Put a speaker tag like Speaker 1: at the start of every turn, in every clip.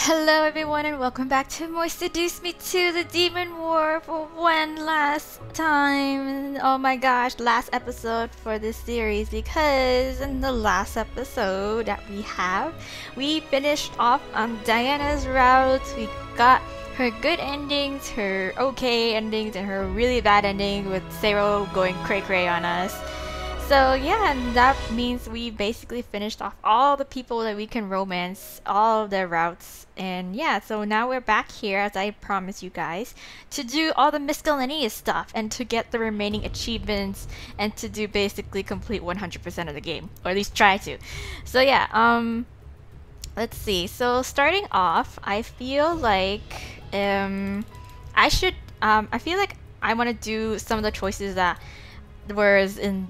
Speaker 1: Hello everyone and welcome back to more Seduce Me to the Demon War for one last time. Oh my gosh, last episode for this series, because in the last episode that we finished off on Diana's route. We got her good endings, her okay endings, and her really bad ending with Sero going cray-cray on us. So yeah, and that means we basically finished off all the people that we can romance, all of their routes. And yeah, so now we're back here, as I promised you guys, to do all the miscellaneous stuff and to get the remaining achievements and to do basically complete 100% of the game, or at least try to. So yeah, let's see. So starting off, I feel like I feel like I want to do some of the choices that was in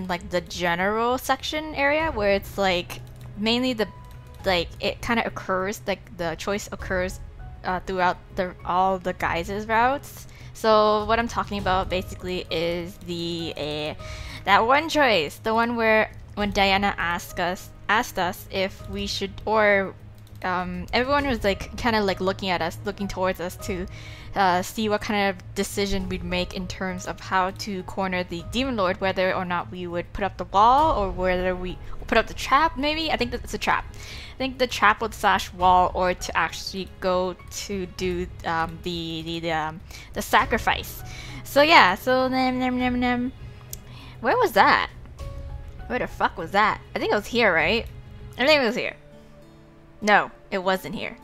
Speaker 1: like the general section area, where it's like mainly it kind of occurs, like the choice occurs throughout all the guys' routes. So what I'm talking about basically is that one choice, the one where when Diana asked us if we should, or everyone was like kind of like looking towards us to see what kind of decision we'd make in terms of how to corner the Demon Lord, whether or not we would put up the wall or whether we put up the trap. Maybe I think that it's a trap. I think the trap would slash wall, or to actually go to do the sacrifice. So yeah, so where was that? Where the fuck was that? I think it was here, right? I think it was here. No, it wasn't here.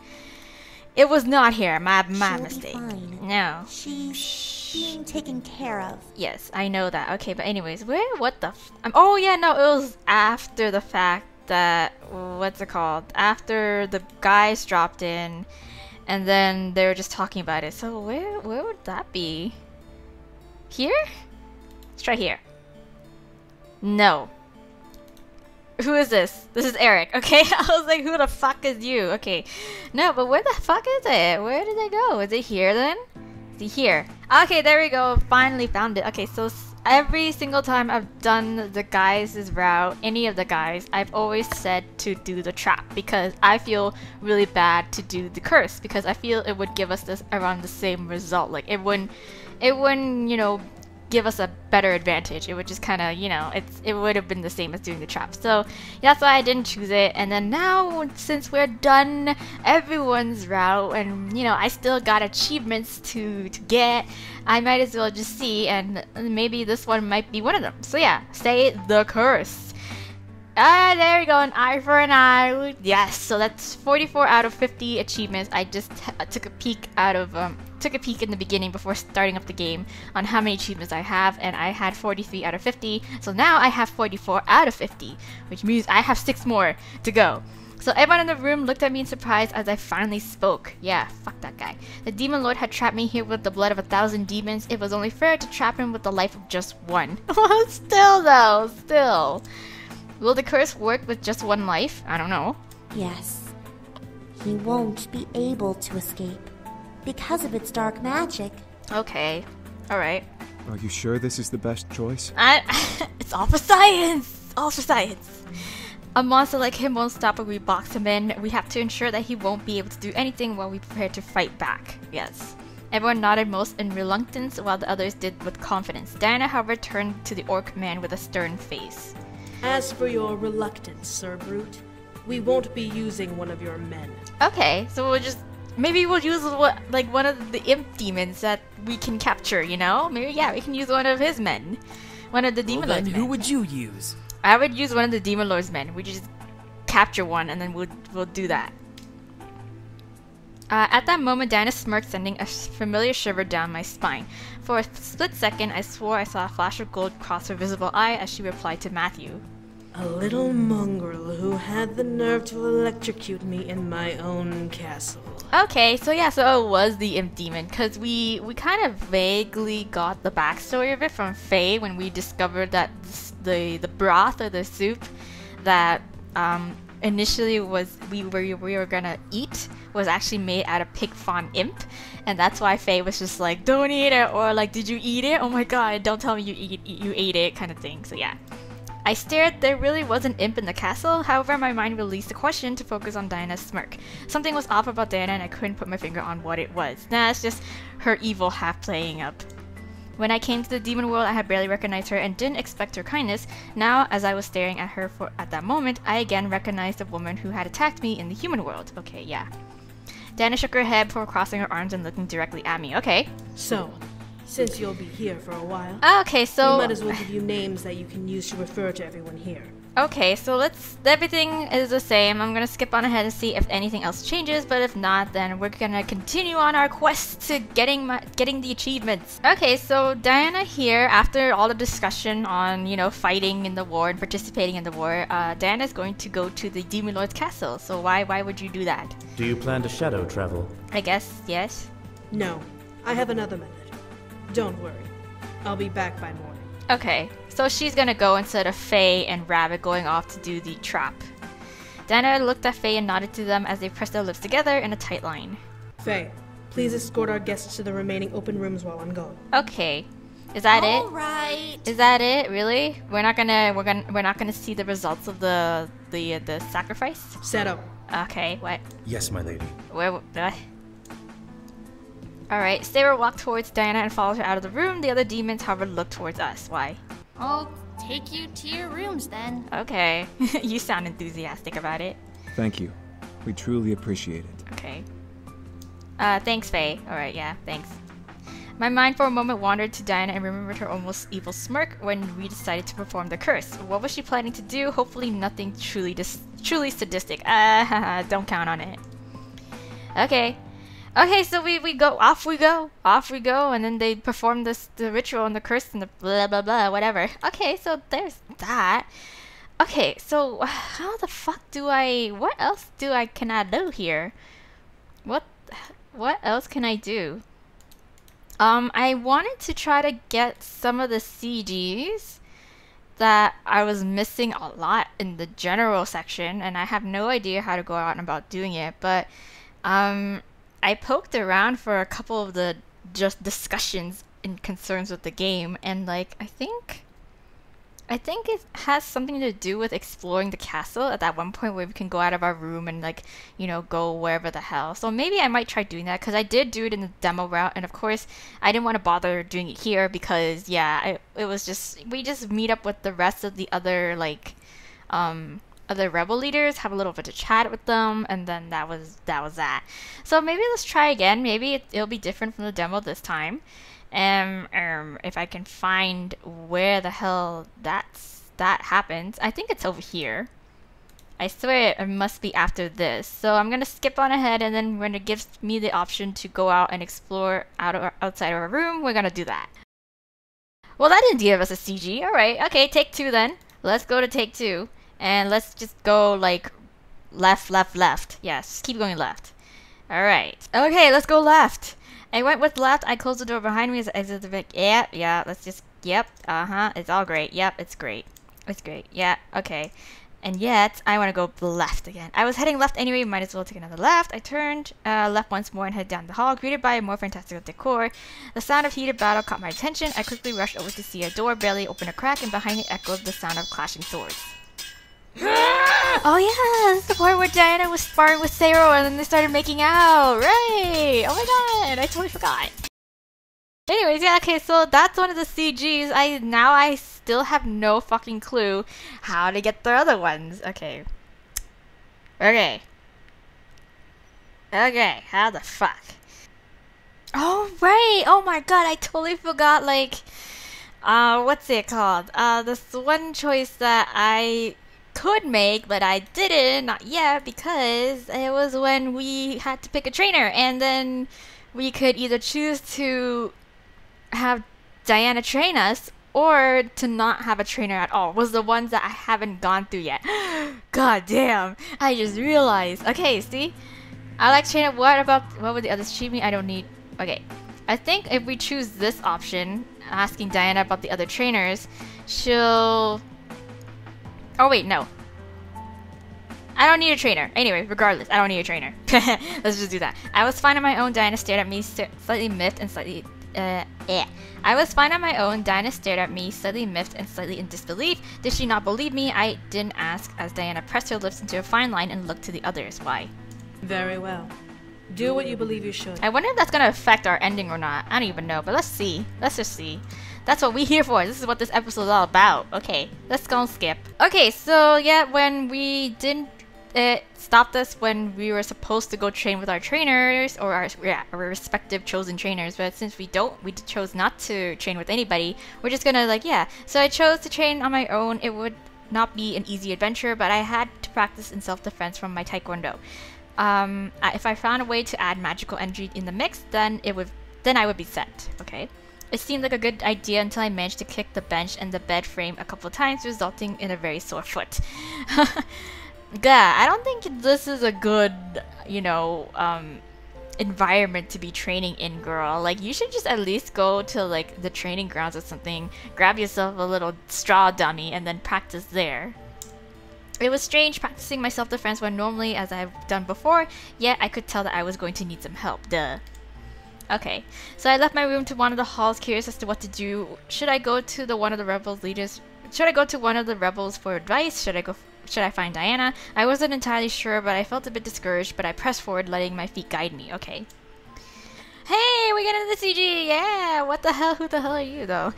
Speaker 1: It was not here. My mistake. No.
Speaker 2: She's being taken care of.
Speaker 1: Yes, I know that. Okay, but anyways, what the oh yeah, no, it was after the fact that, what's it called? After the guys dropped in, and then they were just talking about it. So where would that be? Here? Let's try here. No. Who is this? This is Eric, okay? I was like, who the fuck is you? Okay. No, but where the fuck is it? Where did they go? Is it here then? Is it here? Okay, there we go. Finally found it. Okay, so every single time I've done the guys' route, any of the guys, I've always said to do the trap, because I feel really bad to do the curse, because I feel it would give us this around the same result. Like it wouldn't, you know, give us a better advantage. It would just kind of, you know, it would have been the same as doing the trap. So that's why I didn't choose it. And then now, since we're done everyone's route, and you know, I still got achievements to get, I might as well just see, and maybe this one might be one of them. So yeah, say the curse. Ah, there we go, an eye for an eye. Yes, so that's 44 out of 50 achievements. I just took a peek in the beginning before starting up the game on how many achievements I have, and I had 43 out of 50. So now I have 44 out of 50, which means I have 6 more to go. So everyone in the room looked at me in surprise as I finally spoke. Yeah, fuck that guy. The Demon Lord had trapped me here with the blood of 1,000 demons. It was only fair to trap him with the life of just one. Still though, still. Will the curse work with just one life? I don't know.
Speaker 2: Yes. He won't be able to escape because of its dark magic.
Speaker 1: Okay. Alright.
Speaker 3: Are you sure this is the best choice?
Speaker 1: It's all for science! All for science. A monster like him won't stop when we box him in. We have to ensure that he won't be able to do anything while we prepare to fight back. Yes. Everyone nodded, most in reluctance, while the others did with confidence. Diana, however, turned to the orc man with a stern face.
Speaker 4: As for your reluctance, Sir Brute, we won't be using one of your men.
Speaker 1: Okay, so maybe we'll use one of the imp demons that we can capture, you know? Maybe, yeah, we can use one of his men. One of the Demon Lord's men.
Speaker 5: Who would you use?
Speaker 1: I would use one of the Demon Lord's men. We just capture one, and then we'll do that. At that moment, Diana smirked, sending a familiar shiver down my spine. For a split second, I swore I saw a flash of gold cross her visible eye as she replied to Matthew.
Speaker 4: A little mongrel who had the nerve to electrocute me in my own castle.
Speaker 1: Okay, so yeah, so it was the imp demon, because we kind of vaguely got the backstory of it from Faye when we discovered that the broth or the soup that initially we were gonna eat was actually made out of pig fawn imp, and that's why Faye was just like, don't eat it, or like, did you eat it? Oh my god, don't tell me you ate it, kind of thing. So yeah, I stared. There really was an imp in the castle. However, my mind released the question to focus on Diana's smirk. Something was off about Diana and I couldn't put my finger on what it was. Nah, it's just her evil half playing up. When I came to the demon world, I had barely recognized her and didn't expect her kindness. Now, as I was staring at her at that moment, I again recognized the woman who had attacked me in the human world. Okay, yeah. Diana shook her head before crossing her arms and looking directly at me. Okay.
Speaker 4: So, since you'll be here for a while,
Speaker 1: Okay, so...
Speaker 4: we might as well give you names that you can use to refer to everyone here.
Speaker 1: Okay, so everything is the same. I'm gonna skip on ahead and see if anything else changes, but if not, then we're gonna continue on our quest to getting the achievements. Okay, so Diana here, after all the discussion on, you know, fighting in the war and participating in the war, Diana's going to go to the Demon Lord's castle. So why would you do that?
Speaker 5: Do you plan to shadow travel?
Speaker 1: I guess, yes.
Speaker 4: No, I have another method. Don't worry. I'll be back by morning.
Speaker 1: Okay, so she's gonna go instead of Faye and Rabbit going off to do the trap. Diana looked at Faye and nodded to them as they pressed their lips together in a tight line.
Speaker 4: Faye, please escort our guests to the remaining open rooms while I'm gone.
Speaker 1: Okay, is that it?
Speaker 2: All right.
Speaker 1: Is that it? Really? We're not gonna see the results of the sacrifice?
Speaker 4: Set up.
Speaker 1: Okay, what?
Speaker 5: Yes, my lady.
Speaker 1: Where? Alright, Sarah walked towards Diana and followed her out of the room. The other demons, however, looked towards us. Why?
Speaker 6: I'll take you to your rooms then.
Speaker 1: Okay. You sound enthusiastic about it.
Speaker 3: Thank you. We truly appreciate it.
Speaker 1: Okay. Thanks, Faye. Alright, yeah, thanks. My mind for a moment wandered to Diana and remembered her almost evil smirk when we decided to perform the curse. What was she planning to do? Hopefully nothing truly sadistic. Don't count on it. Okay. Okay, so we go, off we go, and then they perform the ritual and the curse and the blah blah blah, whatever. Okay, so there's that. Okay, so how the fuck what else can I do here? What else can I do? I wanted to try to get some of the CGs that I was missing a lot in the general section, and I have no idea how to go out and about doing it, but I poked around for a couple of the just discussions and concerns with the game, and like I think it has something to do with exploring the castle at that one point where we can go out of our room and like, you know, go wherever the hell. So maybe I might try doing that because I did do it in the demo route, and of course I didn't want to bother doing it here because yeah, it was just we just meet up with the rest of the other like other rebel leaders, have a little bit of chat with them, and then that was that. So maybe let's try again. Maybe it'll be different from the demo this time. If I can find where the hell that happens. I think it's over here. I swear it must be after this. So I'm gonna skip on ahead, and then when it gives me the option to go out and explore outside of our room, we're gonna do that. Well, that didn't give us a CG. Alright, okay, take two then. Let's go to take two. And let's just go like left. Yes, just keep going left. Alright. Okay, let's go left. I went with left. I closed the door behind me as I exited the Vic. Yeah, let's just, yep, it's all great. Yep, it's great. It's great. Yeah, okay. And yet, I want to go left again. I was heading left anyway, might as well take another left. I turned left once more and headed down the hall, greeted by a more fantastical decor. The sound of heated battle caught my attention. I quickly rushed over to see a door barely open a crack, and behind it echoed the sound of clashing swords. Oh yeah, that's the part where Diana was sparring with Sarah and then they started making out, right? Oh my god, I totally forgot. Anyways, yeah, okay, so that's one of the CGs. I still have no fucking clue how to get the other ones. Okay, how the fuck? Oh right, oh my god, I totally forgot, like, what's it called? This one choice that I could make, but I didn't, not yet, because it was when we had to pick a trainer, and then we could either choose to have Diana train us or to not have a trainer at all. Was the ones that I haven't gone through yet. God damn, I just realized. Okay, see, I like trainer. What would the others treat me? I don't need. Okay, I think if we choose this option, asking Diana about the other trainers, she'll. Oh wait, no. I don't need a trainer. Anyway, regardless, I don't need a trainer. Let's just do that. I was fine on my own. Diana stared at me, slightly miffed and slightly I was fine on my own. Diana stared at me, slightly miffed and slightly in disbelief. Did she not believe me? I didn't ask, as Diana pressed her lips into a fine line and looked to the others. Why?
Speaker 4: Very well. Do what you believe you should.
Speaker 1: I wonder if that's gonna affect our ending or not. I don't even know, but let's see. Let's just see. That's what we're here for. This is what this episode is all about. Okay, let's go and skip. Okay, so yeah, when we didn't... It stopped us when we were supposed to go train with our trainers, or our respective chosen trainers, but since we chose not to train with anybody, we're just gonna so I chose to train on my own. It would not be an easy adventure, but I had to practice in self-defense from my taekwondo. If I found a way to add magical energy in the mix, then I would be set. Okay. It seemed like a good idea until I managed to kick the bench and the bed frame a couple times, resulting in a very sore foot. Yeah, I don't think this is a good, environment to be training in, girl. Like, you should just at least go to, like, the training grounds or something, grab yourself a little straw dummy, and then practice there. It was strange practicing my self-defense when normally, as I've done before, yet I could tell that I was going to need some help. Duh. Okay, so I left my room to one of the halls, curious as to what to do. Should I go to one of the rebels leaders? Should I go to one of the rebels for advice? Should I find Diana? I wasn't entirely sure, but I felt a bit discouraged, but I pressed forward, letting my feet guide me. Okay. Hey, we get into the CG! Yeah! What the hell? Who the hell are you, though?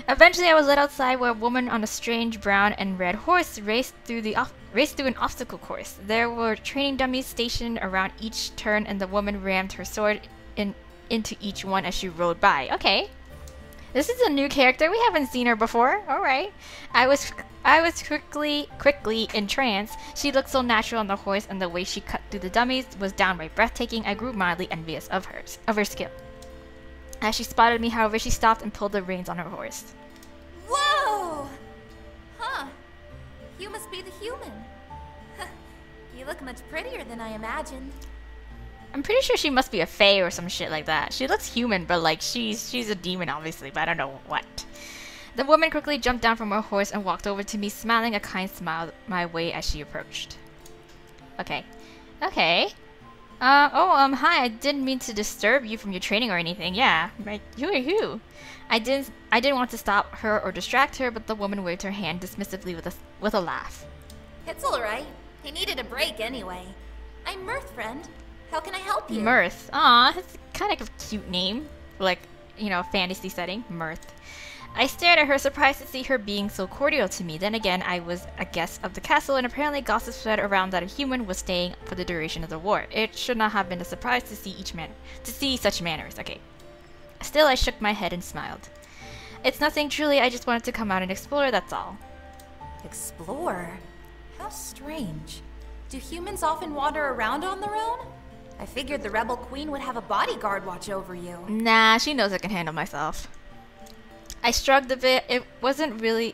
Speaker 1: Eventually, I was led outside where a woman on a strange brown and red horse raced through an obstacle course. There were training dummies stationed around each turn, and the woman rammed her sword into each one as she rode by. Okay. This is a new character. We haven't seen her before. Alright. I was quickly entranced. She looked so natural on the horse, and the way she cut through the dummies was downright breathtaking. I grew mildly envious of her skill. As she spotted me, however, she stopped and pulled the reins on her horse.
Speaker 7: Whoa! Huh. You must be the human. You look much prettier than I imagined.
Speaker 1: I'm pretty sure she must be a fae or some shit like that. She looks human, but like she's a demon obviously, but I don't know what. The woman quickly jumped down from her horse and walked over to me, smiling a kind smile my way as she approached. Okay. Okay. Hi, I didn't mean to disturb you from your training or anything. Yeah, right. Who are you? I didn't want to stop her or distract her, but the woman waved her hand dismissively with a laugh.
Speaker 7: It's alright. I needed a break anyway. I'm Mirth, friend. How can I help you?
Speaker 1: Mirth. Aw, that's kind of a cute name. Like, fantasy setting. Mirth. I stared at her, surprised to see her being so cordial to me. Then again, I was a guest of the castle, and apparently gossip spread around that a human was staying for the duration of the war. It should not have been a surprise to see such manners. Okay. Still, I shook my head and smiled. It's nothing, truly. I just wanted to come out and explore, that's all.
Speaker 7: Explore? How strange. Do humans often wander around on their own? I figured the rebel queen would have a bodyguard watch over you.
Speaker 1: Nah, she knows I can handle myself. I shrugged a bit. It really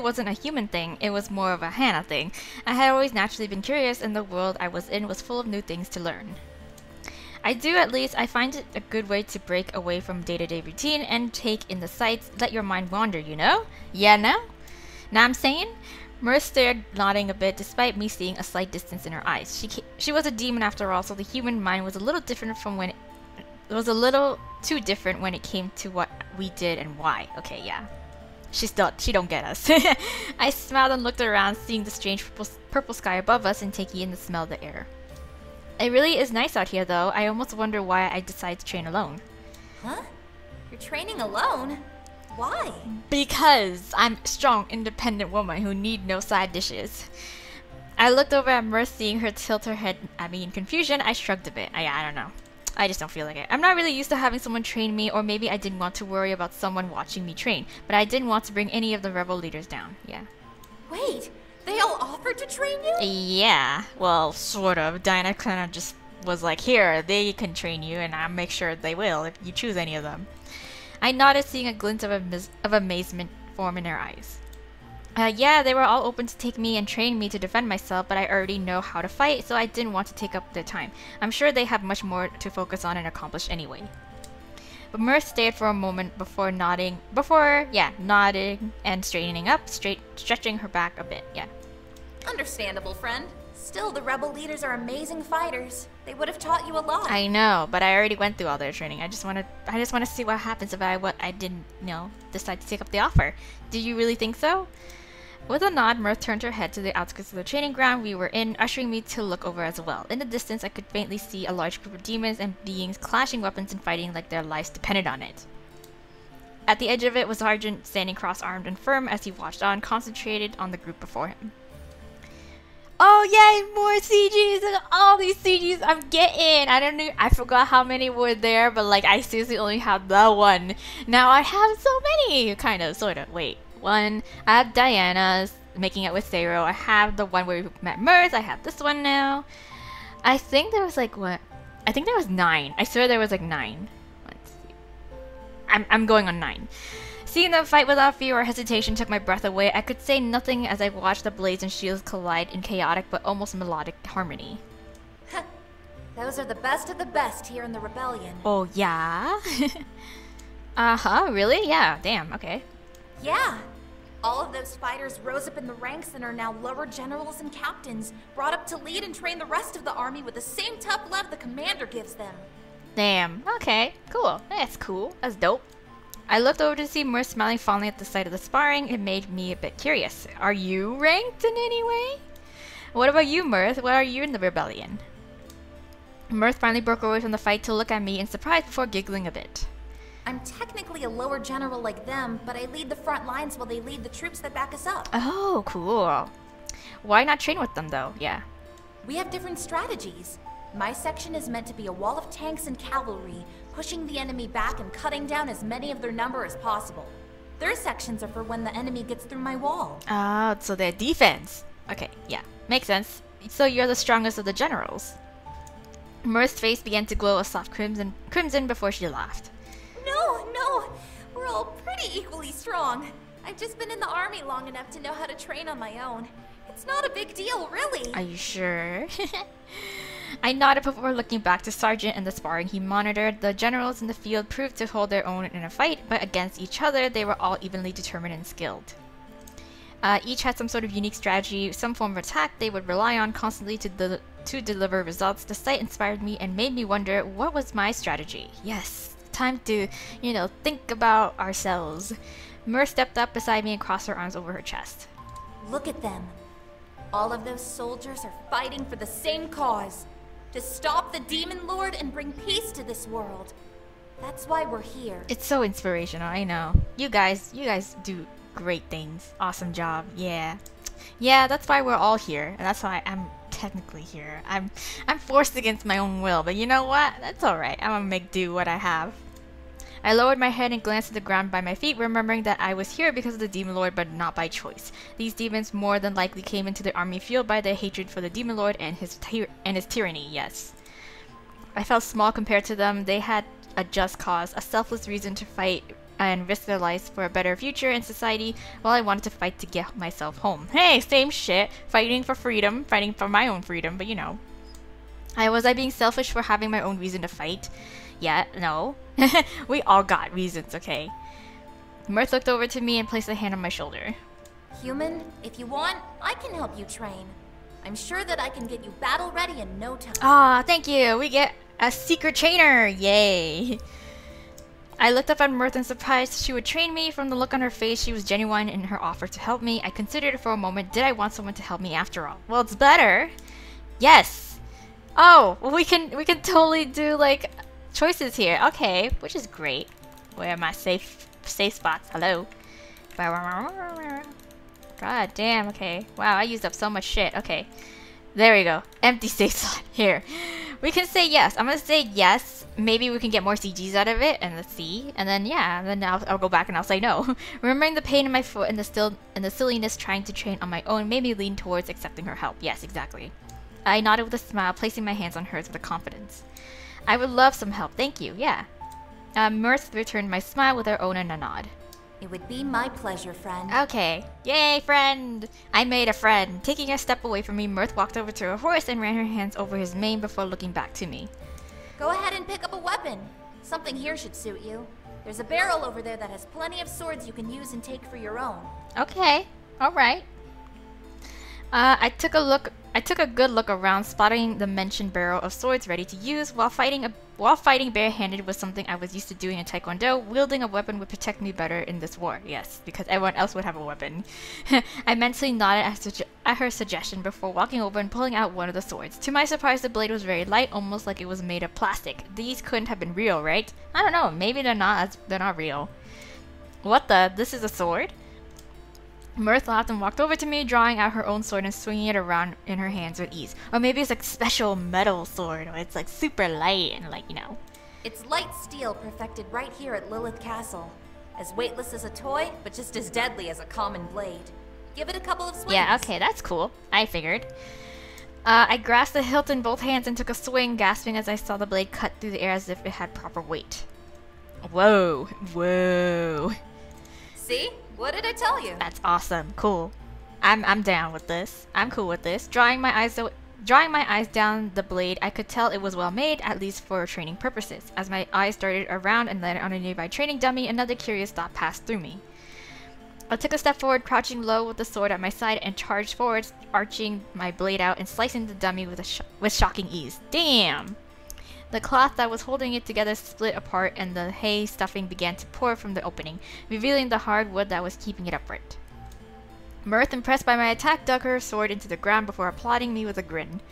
Speaker 1: wasn't a human thing. It was more of a Hannah thing. I had always naturally been curious, and the world I was in was full of new things to learn. I find it a good way to break away from day-to-day routine and take in the sights, let your mind wander, Yeah, no? Now I'm saying? Mirth stared, nodding a bit, despite me seeing a slight distance in her eyes. She was a demon after all, so the human mind was a little different too different when it came to what we did and why. Okay, yeah. She don't get us. I smiled and looked around, seeing the strange purple sky above us and taking in the smell of the air. It really is nice out here, though. I almost wonder why I decided to train alone.
Speaker 7: Huh? You're training alone? Why?
Speaker 1: Because I'm a strong, independent woman who need no side dishes. I looked over at Mirth, seeing her tilt her head at me in confusion. I shrugged a bit. I don't know. I just don't feel like it. I'm not really used to having someone train me, or maybe I didn't want to worry about someone watching me train, but I didn't want to bring any of the rebel leaders down. Yeah.
Speaker 7: Wait, they all offered to train you?
Speaker 1: Yeah, well, sort of. Diana kind of just was like, here, they can train you, and I'll make sure they will if you choose any of them. I nodded, seeing a glint of amazement form in her eyes. Yeah, they were all open to take me and train me to defend myself, but I already know how to fight, so I didn't want to take up their time. I'm sure they have much more to focus on and accomplish anyway. But Mirth stayed for a moment before nodding and straightening up, stretching her back a bit, yeah.
Speaker 7: Understandable, friend. Still, the rebel leaders are amazing fighters. They would have taught you a lot.
Speaker 1: I know, but I already went through all their training. I just want to see what happens if I didn't, decide to take up the offer. Do you really think so? With a nod, Mirth turned her head to the outskirts of the training ground we were in, ushering me to look over as well. In the distance, I could faintly see a large group of demons and beings clashing weapons and fighting like their lives depended on it. At the edge of it was Sergeant standing cross-armed and firm as he watched on, concentrated on the group before him. Oh yay, more CGs and all these CGs I'm getting. I forgot how many were there, but like I seriously only have the one. Now I have so many, kind of, sort of. Wait, one. I have Diana's making it with Zero. I have the one where we met Mirth. I have this one now. I think there was like what? I think there was 9. I swear there was like 9. Let's see. I'm going on 9. Seeing them fight without fear or hesitation took my breath away. I could say nothing as I watched the blades and shields collide in chaotic but almost melodic harmony.
Speaker 7: Those are the best of the best here in the rebellion.
Speaker 1: Oh, yeah? Uh-huh, really? Yeah, damn, okay.
Speaker 7: Yeah. All of those fighters rose up in the ranks and are now lower generals and captains, brought up to lead and train the rest of the army with the same tough love the commander gives them.
Speaker 1: Damn, okay, cool. That's cool. That's dope. I looked over to see Mirth smiling fondly at the sight of the sparring. It made me a bit curious. Are you ranked in any way? What about you, Mirth? What are you in the rebellion? Mirth finally broke away from the fight to look at me in surprise before giggling a bit.
Speaker 7: I'm technically a lower general like them, but I lead the front lines while they lead the troops that back us up.
Speaker 1: Oh, cool. Why not train with them, though? Yeah.
Speaker 7: We have different strategies. My section is meant to be a wall of tanks and cavalry, pushing the enemy back and cutting down as many of their number as possible. Their sections are for when the enemy gets through my wall.
Speaker 1: Ah, so they're defense. Okay, yeah, makes sense. So you're the strongest of the generals. Mirth's face began to glow a soft crimson before she laughed.
Speaker 7: No, we're all pretty equally strong. I've just been in the army long enough to know how to train on my own. It's not a big deal, really.
Speaker 1: Are you sure? I nodded before looking back to Sergeant and the sparring he monitored. The generals in the field proved to hold their own in a fight, but against each other, they were all evenly determined and skilled. Each had some sort of unique strategy, some form of attack they would rely on constantly to deliver results. The sight inspired me and made me wonder, what was my strategy? Yes, time to, think about ourselves. Mirth stepped up beside me and crossed her arms over her chest.
Speaker 7: Look at them. All of those soldiers are fighting for the same cause. To stop the Demon Lord and bring peace to this world. That's why we're here.
Speaker 1: It's so inspirational, I know. You guys do great things. Awesome job, yeah. Yeah, that's why we're all here, and that's why I'm technically here. I'm forced against my own will, but you know what? That's alright. I'm gonna make do what I have. I lowered my head and glanced at the ground by my feet, remembering that I was here because of the Demon Lord, but not by choice. These demons more than likely came into the army fueled by their hatred for the Demon Lord and his tyranny, yes. I felt small compared to them. They had a just cause, a selfless reason to fight and risk their lives for a better future in society, while I wanted to fight to get myself home. Hey, same shit. Fighting for freedom, fighting for my own freedom, but Was I being selfish for having my own reason to fight? Yeah, no. We all got reasons, okay? Mirth looked over to me and placed a hand on my shoulder.
Speaker 7: Human, if you want, I can help you train. I'm sure that I can get you battle ready in no time.
Speaker 1: Ah, thank you. We get a secret trainer. Yay. I looked up at Mirth in surprise. She would train me. From the look on her face, she was genuine in her offer to help me. I considered for a moment, did I want someone to help me after all? Well, it's better. Yes. Oh, well, we can totally do like choices here. Okay, which is great. Where are my safe spots? Hello. God damn, okay. Wow, I used up so much shit. Okay. There we go. Empty safe slot. Here. We can say yes. I'm gonna say yes. Maybe we can get more CGs out of it, and let's see. And then yeah, then I'll go back and I'll say no. Remembering the pain in my foot and the silliness trying to train on my own made me lean towards accepting her help. Yes, exactly. I nodded with a smile, placing my hands on hers with confidence. I would love some help. Thank you. Yeah. Mirth returned my smile with her own and a nod.
Speaker 7: It would be my pleasure, friend.
Speaker 1: Okay. Yay, friend! I made a friend. Taking a step away from me, Mirth walked over to her horse and ran her hands over his mane before looking back to me.
Speaker 7: Go ahead and pick up a weapon. Something here should suit you. There's a barrel over there that has plenty of swords you can use and take for your own.
Speaker 1: Okay. Alright. I took a good look around, spotting the mentioned barrel of swords ready to use. While fighting barehanded was something I was used to doing in Taekwondo, wielding a weapon would protect me better in this war. Yes, because everyone else would have a weapon. I mentally nodded at her suggestion before walking over and pulling out one of the swords. To my surprise, the blade was very light, almost like it was made of plastic. These couldn't have been real, right? I don't know. Maybe they're not. They're not real. What the? This is a sword? Mirth laughed and walked over to me, drawing out her own sword and swinging it around in her hands with ease. Or maybe it's like special metal sword, or it's like super light and like, you know.
Speaker 7: It's light steel perfected right here at Lilith Castle. As weightless as a toy, but just as deadly as a common blade. Give it a couple of swings.
Speaker 1: Yeah, okay, that's cool. I figured. I grasped the hilt in both hands and took a swing, gasping as I saw the blade cut through the air as if it had proper weight. Whoa. Whoa.
Speaker 7: See? What did I tell you?
Speaker 1: That's awesome. Cool. I'm down with this. I'm cool with this. Drawing my eyes down the blade, I could tell it was well made, at least for training purposes. As my eyes darted around and landed on a nearby training dummy, another curious thought passed through me. I took a step forward, crouching low with the sword at my side, and charged forward, arching my blade out and slicing the dummy with shocking ease. Damn! The cloth that was holding it together split apart, and the hay stuffing began to pour from the opening, revealing the hard wood that was keeping it upright. Mirth, impressed by my attack, dug her sword into the ground before applauding me with a grin.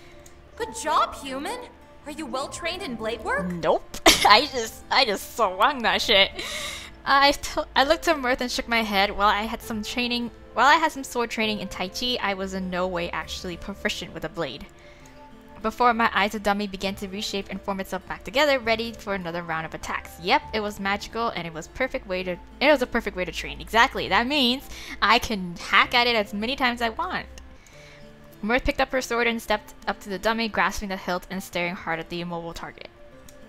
Speaker 7: Good job, human! Are you well trained in blade work?
Speaker 1: Nope. I just swung that shit. I looked to Mirth and shook my head. While I had some sword training in Tai Chi, I was in no way actually proficient with a blade. Before my eyes, the dummy began to reshape and form itself back together, ready for another round of attacks. Yep, it was magical, and it was a perfect way to train. Exactly. That means I can hack at it as many times as I want. Mirth picked up her sword and stepped up to the dummy, grasping the hilt and staring hard at the immobile target.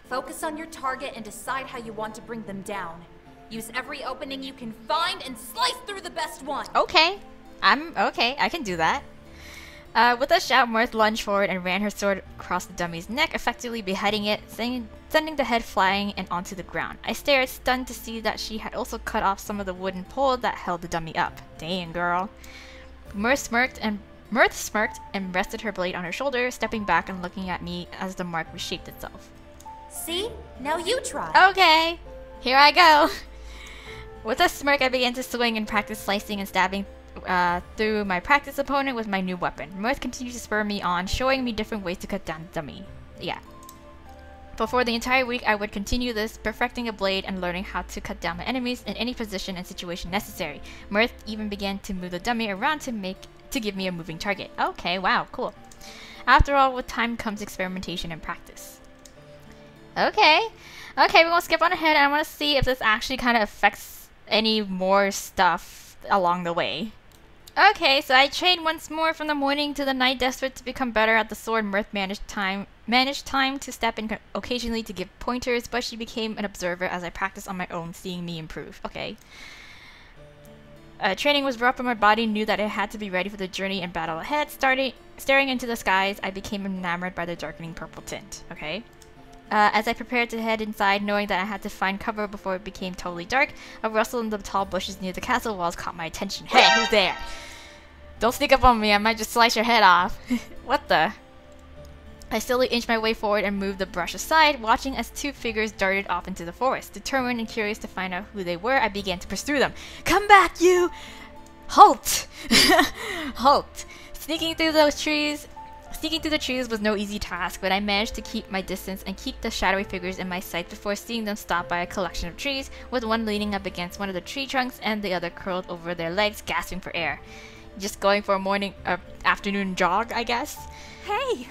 Speaker 7: Focus on your target and decide how you want to bring them down. Use every opening you can find and slice through the best one.
Speaker 1: Okay. I can do that. With a shout, Mirth lunged forward and ran her sword across the dummy's neck, effectively beheading it, sending the head flying and onto the ground. I stared, stunned to see that she had also cut off some of the wooden pole that held the dummy up. Dang, girl. Mirth smirked and rested her blade on her shoulder, stepping back and looking at me as the mark reshaped itself.
Speaker 7: See? Now you try.
Speaker 1: Okay, here I go. With a smirk, I began to swing and practice slicing and stabbing through my practice opponent with my new weapon. Mirth continued to spur me on, showing me different ways to cut down the dummy. Yeah. For the entire week, I would continue this, perfecting a blade and learning how to cut down my enemies in any position and situation necessary. Mirth even began to move the dummy around to give me a moving target. Okay, wow, cool. After all, with time comes experimentation and practice. Okay, we're gonna skip on ahead, and I want to see if this actually kind of affects any more stuff along the way. Okay, so I trained once more from the morning to the night, desperate to become better at the sword. Mirth managed time to step in occasionally to give pointers, but she became an observer as I practiced on my own, seeing me improve. Okay. Training was rough, but my body knew that it had to be ready for the journey and battle ahead. Staring into the skies, I became enamored by the darkening purple tint. Okay. As I prepared to head inside, knowing that I had to find cover before it became totally dark, a rustle in the tall bushes near the castle walls caught my attention. Hey, who's there? Don't sneak up on me, I might just slice your head off. What the? I slowly inched my way forward and moved the brush aside, watching as two figures darted off into the forest. Determined and curious to find out who they were, I began to pursue them. Come back, you! Halt! Halt! Sneaking through the trees was no easy task, but I managed to keep my distance and keep the shadowy figures in my sight before seeing them stopped by a collection of trees, with one leaning up against one of the tree trunks and the other curled over their legs, gasping for air. Just going for a afternoon jog, I guess.
Speaker 8: Hey!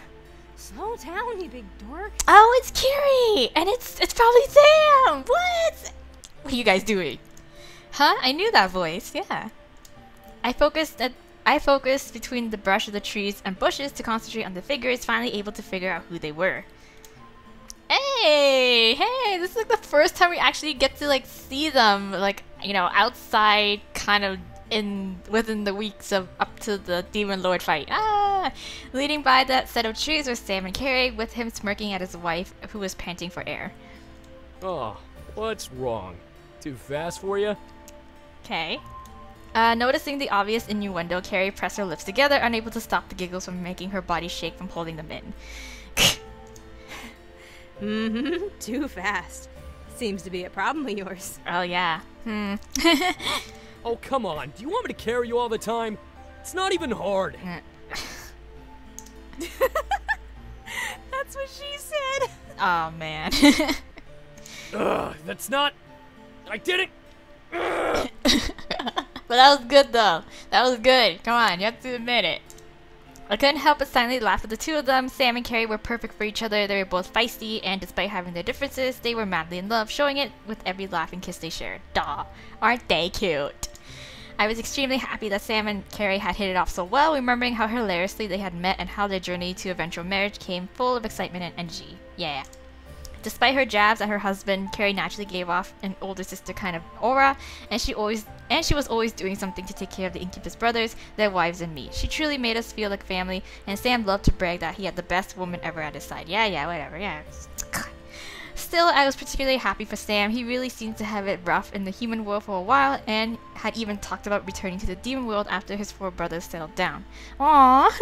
Speaker 8: Slow down, you big dork.
Speaker 1: Oh, it's Kiri! And it's probably Sam! What are you guys doing? Huh? I knew that voice, yeah. I focused between the brush of the trees and bushes to concentrate on the figures, finally able to figure out who they were. Hey, this is like the first time we actually get to like see them, like, you know, outside, kind of within the weeks of up to the Demon Lord fight. Leading by that set of trees was Sam and Carrie, with him smirking at his wife, who was panting for air.
Speaker 9: Oh, what's wrong? Too fast for you?
Speaker 1: Okay. Noticing the obvious innuendo, Carrie pressed her lips together, unable to stop the giggles from making her body shake from holding them in.
Speaker 8: Mm-hmm. Too fast. Seems to be a problem of yours.
Speaker 1: Oh yeah.
Speaker 9: Oh, come on. Do you want me to carry you all the time? It's not even hard.
Speaker 8: That's what she said.
Speaker 1: Oh man.
Speaker 9: Ugh, that's not... I didn't...
Speaker 1: But that was good though. That was good. Come on, you have to admit it. I couldn't help but silently laugh at the two of them. Sam and Carrie were perfect for each other. They were both feisty, and despite having their differences, they were madly in love, showing it with every laugh and kiss they shared. Duh. Aren't they cute? I was extremely happy that Sam and Carrie had hit it off so well, remembering how hilariously they had met and how their journey to eventual marriage came full of excitement and energy. Yeah. Despite her jabs at her husband, Carrie naturally gave off an older sister kind of aura, and she was always doing something to take care of the Incubus brothers, their wives, and me. She truly made us feel like family, and Sam loved to brag that he had the best woman ever at his side. Yeah, whatever, yeah. Still, I was particularly happy for Sam. He really seemed to have it rough in the human world for a while, and had even talked about returning to the demon world after his four brothers settled down. Aww.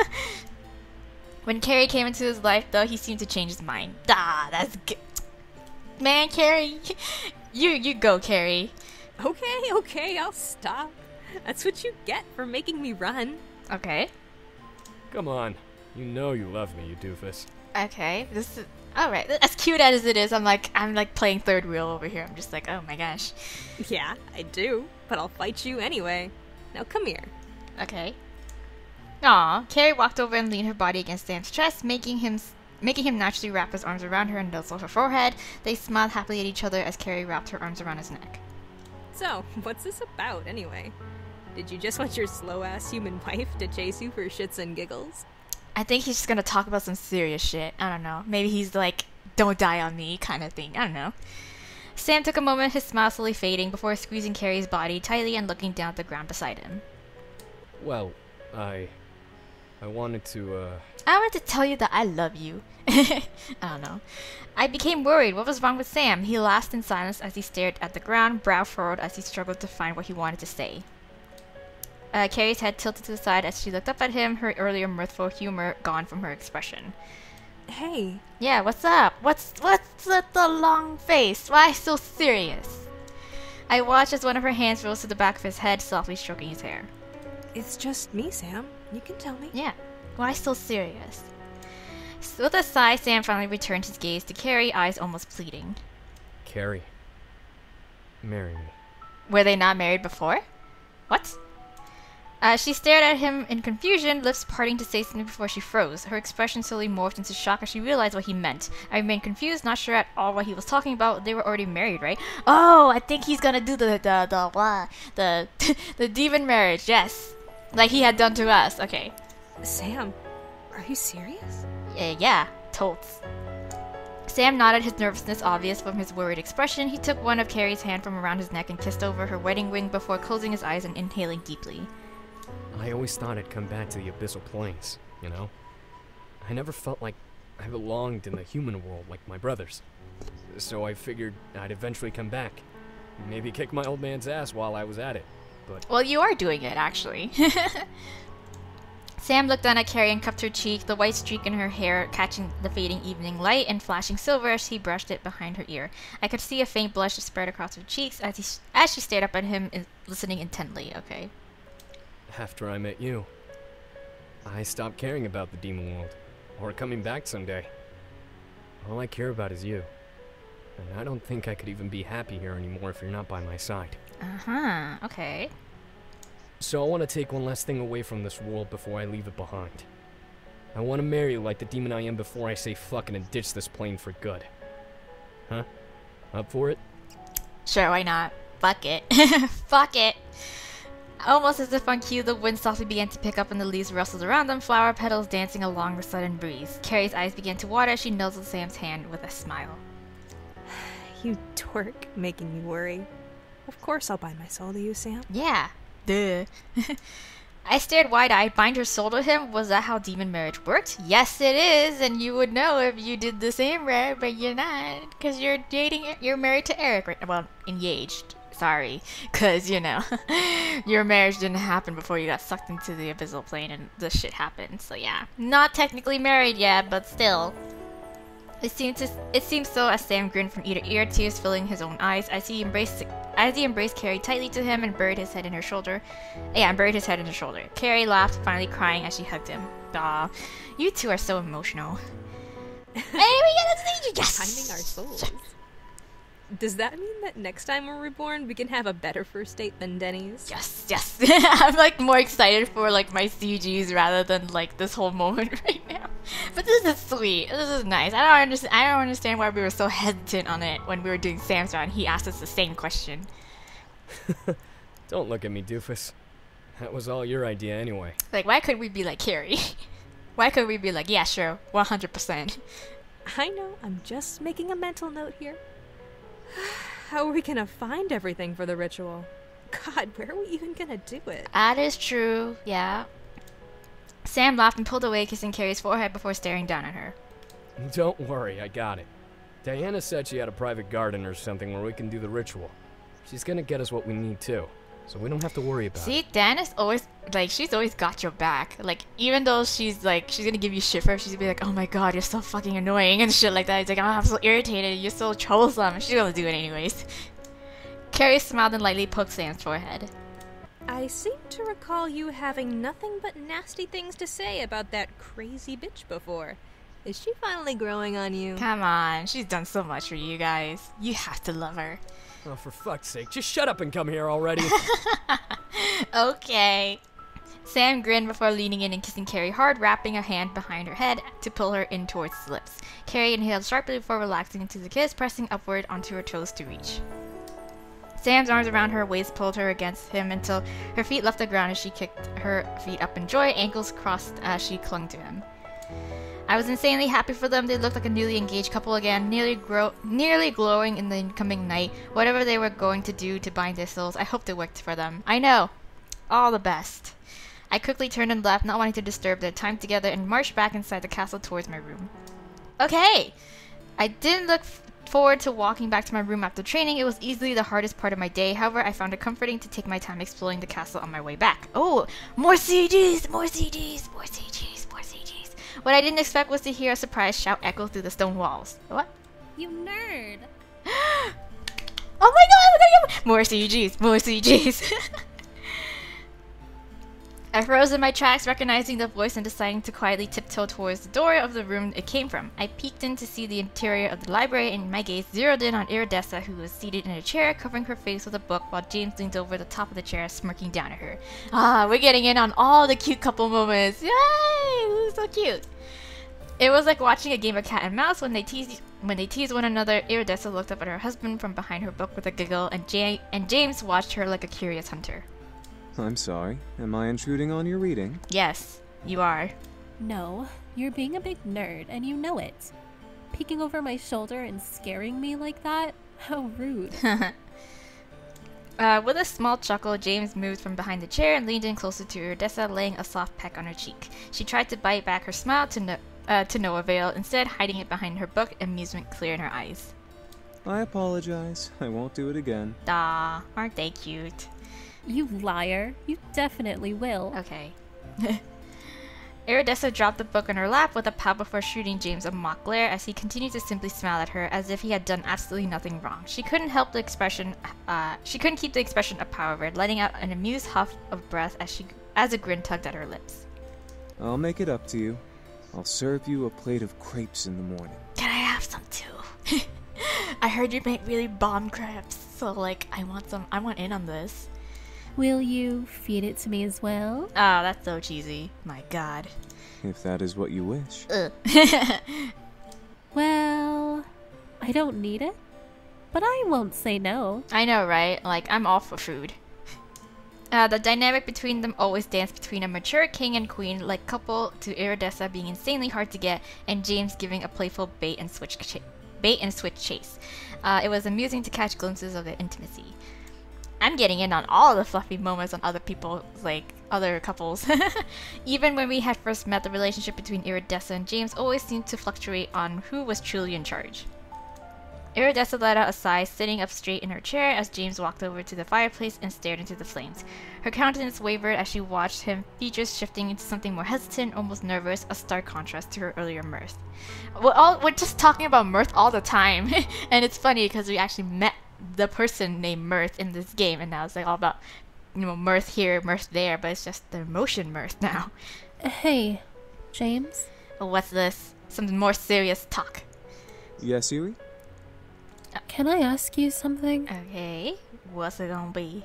Speaker 1: When Carrie came into his life, though, he seemed to change his mind. That's good. Man, Carrie, you go, Carrie.
Speaker 8: Okay, I'll stop. That's what you get for making me run.
Speaker 1: Okay.
Speaker 9: Come on. You know you love me, you doofus.
Speaker 1: Okay, this is alright. As cute as it is, I'm like playing third wheel over here. I'm just like, oh my gosh.
Speaker 8: Yeah, I do, but I'll fight you anyway. Now come here.
Speaker 1: Okay. Aw, Carrie walked over and leaned her body against Sam's chest, making him naturally wrap his arms around her and nuzzle her forehead. They smiled happily at each other as Carrie wrapped her arms around his neck.
Speaker 8: So, what's this about anyway? Did you just want your slow-ass human wife to chase you for shits and giggles?
Speaker 1: I think he's just gonna talk about some serious shit. I don't know. Maybe he's like, don't die on me kind of thing. I don't know. Sam took a moment, his smile slowly fading, before squeezing Carrie's body tightly and looking down at the ground beside him.
Speaker 9: Well, I wanted to,
Speaker 1: I wanted to tell you that I love you. I don't know. I became worried. What was wrong with Sam? He laughed in silence as he stared at the ground, brow furrowed as he struggled to find what he wanted to say. Carrie's head tilted to the side as she looked up at him, her earlier mirthful humor gone from her expression.
Speaker 8: Hey.
Speaker 1: Yeah, what's up? What's with the long face? Why so serious? I watched as one of her hands rose to the back of his head, softly stroking his hair.
Speaker 8: It's just me, Sam. You can tell me.
Speaker 1: Yeah. Why so serious? So with a sigh, Sam finally returned his gaze to Carrie, eyes almost pleading.
Speaker 9: Carrie. Marry me.
Speaker 1: Were they not married before? What? She stared at him in confusion, lips parting to say something before she froze. Her expression slowly morphed into shock as she realized what he meant. I remained confused, not sure at all what he was talking about. They were already married, right? Oh, I think he's gonna do the demon marriage, yes. Like he had done to us. Okay.
Speaker 8: Sam, are you serious?
Speaker 1: Yeah, totes. Sam nodded, his nervousness obvious from his worried expression. He took one of Carrie's hand from around his neck and kissed over her wedding ring before closing his eyes and inhaling deeply.
Speaker 9: I always thought I'd come back to the abyssal planes, you know? I never felt like I belonged in the human world like my brothers. So I figured I'd eventually come back. Maybe kick my old man's ass while I was at it, but...
Speaker 1: Well, you are doing it, actually. Sam looked down at Carrie and cupped her cheek, the white streak in her hair catching the fading evening light and flashing silver as he brushed it behind her ear. I could see a faint blush spread across her cheeks as she stared up at him, listening intently. Okay.
Speaker 9: After I met you, I stopped caring about the demon world, or coming back someday. All I care about is you. And I don't think I could even be happy here anymore if you're not by my side.
Speaker 1: Uh-huh, okay.
Speaker 9: So I want to take one last thing away from this world before I leave it behind. I want to marry you like the demon I am before I say fucking and ditch this plane for good. Huh? Up for it?
Speaker 1: Sure, why not? Fuck it. Fuck it. Almost as if on cue, the wind softly began to pick up and the leaves rustled around them, flower petals dancing along the sudden breeze. Carrie's eyes began to water as she nuzzled Sam's hand with a smile.
Speaker 8: You dork, making me worry. Of course I'll bind my soul to you, Sam.
Speaker 1: Yeah. Duh. I stared wide-eyed. Bind your soul to him? Was that how demon marriage worked? Yes, it is, and you would know if you did the same, right? But you're not, because you're married to Eric, right? Well, engaged. sorry, because, you know, your marriage didn't happen before you got sucked into the abyssal plane and this shit happened. So yeah, not technically married yet, but still. It seems so as Sam grinned from ear to ear, tears filling his own eyes as he embraced Carrie tightly to him and buried his head in her shoulder. Yeah, and buried his head in her shoulder. Carrie laughed, finally crying as she hugged him. Aw, you two are so emotional. Hey, we get to see you! Yes!
Speaker 8: Finding our souls. Does that mean that next time we're reborn, we can have a better first date than Denny's?
Speaker 1: Yes, yes. I'm like more excited for like my CGs rather than like this whole moment right now. But this is sweet. This is nice. I don't understand why we were so hesitant on it when we were doing Sam's round. He asked us the same question.
Speaker 9: Don't look at me, doofus. That was all your idea anyway.
Speaker 1: Like, why couldn't we be like Carrie? Why couldn't we be like, yeah, sure, 100%?
Speaker 8: I know. I'm just making a mental note here. How are we gonna find everything for the ritual? God, where are we even gonna do it?
Speaker 1: That is true, yeah. Sam laughed and pulled away, kissing Carrie's forehead before staring down at her.
Speaker 9: Don't worry, I got it. Diana said she had a private garden or something where we can do the ritual. She's gonna get us what we need too, so we don't have to worry about it.
Speaker 1: See, Diana's always, like, she's always got your back. Like, even though she's like, she's gonna give you shit for it, she's gonna be like, oh my god, you're so fucking annoying and shit like that. It's like, oh, I'm so irritated, you're so troublesome. And she's gonna do it anyways. Carrie smiled and lightly poked Sam's forehead.
Speaker 8: I seem to recall you having nothing but nasty things to say about that crazy bitch before. Is she finally growing on you?
Speaker 1: Come on, she's done so much for you guys. You have to love her.
Speaker 9: Oh, for fuck's sake, just shut up and come here already.
Speaker 1: Okay. Sam grinned before leaning in and kissing Carrie hard, wrapping a hand behind her head to pull her in towards his lips. Carrie inhaled sharply before relaxing into the kiss, pressing upward onto her toes to reach. Sam's arms around her waist pulled her against him until her feet left the ground as she kicked her feet up in joy, ankles crossed as she clung to him. I was insanely happy for them. They looked like a newly engaged couple again, nearly glowing in the incoming night. Whatever they were going to do to bind their souls, I hoped it worked for them. I know. All the best. I quickly turned and left, not wanting to disturb their time together, and marched back inside the castle towards my room. Okay! I didn't look forward to walking back to my room after training. It was easily the hardest part of my day. However, I found it comforting to take my time exploring the castle on my way back. Oh! More CGs! More CGs! More CGs! More CGs! What I didn't expect was to hear a surprised shout echo through the stone walls. What?
Speaker 6: You nerd.
Speaker 1: Oh my god! We're gonna get more CGs! More CGs! I froze in my tracks, recognizing the voice and deciding to quietly tiptoe towards the door of the room it came from. I peeked in to see the interior of the library, and my gaze zeroed in on Iridessa, who was seated in a chair, covering her face with a book, while James leaned over the top of the chair, smirking down at her. Ah, we're getting in on all the cute couple moments. Yay! This is so cute. It was like watching a game of cat and mouse when they teased one another. Iridessa looked up at her husband from behind her book with a giggle, and James watched her like a curious hunter.
Speaker 3: I'm sorry. Am I intruding on your reading?
Speaker 1: Yes, you are.
Speaker 10: No, you're being a big nerd, and you know it. Peeking over my shoulder and scaring me like that? How rude.
Speaker 1: With a small chuckle, James moved from behind the chair and leaned in closer to Iridessa, laying a soft peck on her cheek. She tried to bite back her smile to no avail, instead hiding it behind her book, amusement clear in her eyes.
Speaker 3: I apologize. I won't do it again.
Speaker 1: Aw, aren't they cute?
Speaker 10: You liar. You definitely will.
Speaker 1: Okay. Iridessa dropped the book in her lap with a pout before shooting James a mock glare as he continued to simply smile at her as if he had done absolutely nothing wrong. She couldn't keep the expression up, however, letting out an amused huff of breath as a grin tugged at her lips.
Speaker 3: I'll make it up to you. I'll serve you a plate of crepes in the morning.
Speaker 1: Can I have some too? I heard you make really bomb crepes, so like I want in on this.
Speaker 10: Will you feed it to me as well?
Speaker 1: Oh, that's so cheesy. My god.
Speaker 3: If that is what you wish.
Speaker 10: Well, I don't need it, but I won't say no.
Speaker 1: I know, right? Like, I'm all for food. The dynamic between them always danced between a mature king and queen like couple to Iridessa being insanely hard to get and James giving a playful bait and switch chase. It was amusing to catch glimpses of their intimacy. I'm getting in on all the fluffy moments on other people, like other couples. Even when we had first met, the relationship between Iridessa and James always seemed to fluctuate on who was truly in charge. Iridessa let out a sigh, sitting up straight in her chair as James walked over to the fireplace and stared into the flames. Her countenance wavered as she watched him, features shifting into something more hesitant, almost nervous, a stark contrast to her earlier mirth. We're just talking about mirth all the time, and it's funny because we actually met the person named Mirth in this game, and now it's like all about, you know, mirth here, mirth there, but it's just the emotion mirth now.
Speaker 10: Hey, James?
Speaker 1: What's this? Some more serious talk.
Speaker 3: Yes, Yuri?
Speaker 10: Can I ask you something?
Speaker 1: Okay, what's it gonna be?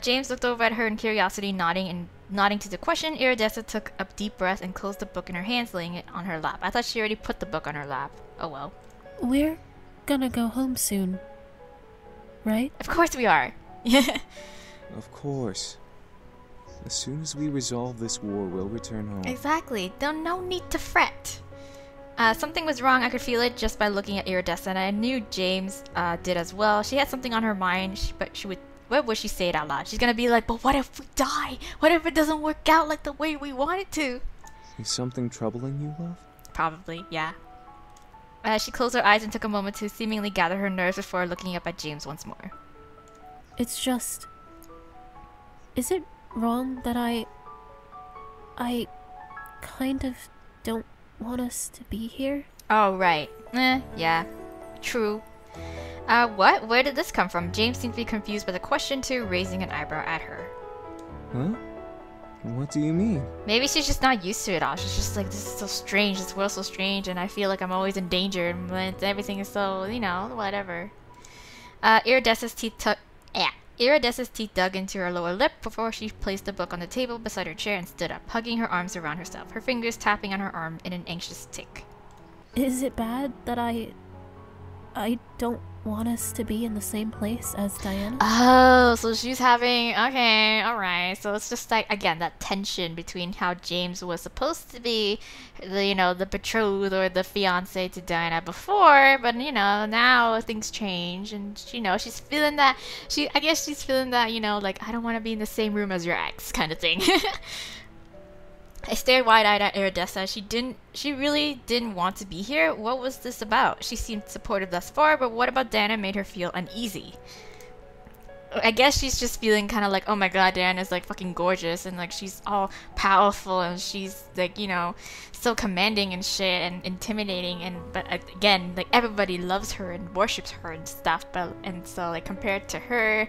Speaker 1: James looked over at her in curiosity, nodding to the question. Iridessa took a deep breath and closed the book in her hands, laying it on her lap. I thought she already put the book on her lap. Oh well.
Speaker 10: We're gonna go home soon, right?
Speaker 1: Of course we are.
Speaker 3: Of course. As soon as we resolve this war, we'll return home.
Speaker 1: Exactly. No need to fret. Something was wrong. I could feel it just by looking at Iridessa, and I knew James did as well. She had something on her mind, but what would she say it out loud? She's gonna be like, but what if we die? What if it doesn't work out like the way we want it to?
Speaker 3: Is something troubling you, love?
Speaker 1: Probably, yeah. She closed her eyes and took a moment to seemingly gather her nerves before looking up at James once more.
Speaker 10: It's just... Is it wrong that I kind of don't want us to be here?
Speaker 1: Oh, right. Yeah. True. What? Where did this come from? James seemed to be confused by the question too, raising an eyebrow at her.
Speaker 3: Huh? What do you mean?
Speaker 1: Maybe she's just not used to it all. She's just like, this is so strange, this world's so strange, and I feel like I'm always in danger, and everything is so, you know, whatever. Iridessa's teeth dug into her lower lip before she placed the book on the table beside her chair and stood up, hugging her arms around herself, her fingers tapping on her arm in an anxious tick.
Speaker 10: Is it bad that I don't want us to be in the same place as Diana?
Speaker 1: Oh, so she's having... Okay, alright. So it's just like, again, that tension between how James was supposed to be, the betrothed or the fiancé to Diana before, but, now things change, and, she's feeling that... I guess she's feeling that, like, I don't want to be in the same room as your ex, kind of thing. I stared wide-eyed at Iridessa. She really didn't want to be here. What was this about? She seemed supportive thus far, but what about Diana made her feel uneasy? I guess she's just feeling kind of like, oh my god, Diana's like fucking gorgeous, and like she's all powerful, and she's like, so commanding and shit, and intimidating, but again, like everybody loves her and worships her and stuff, and so like compared to her,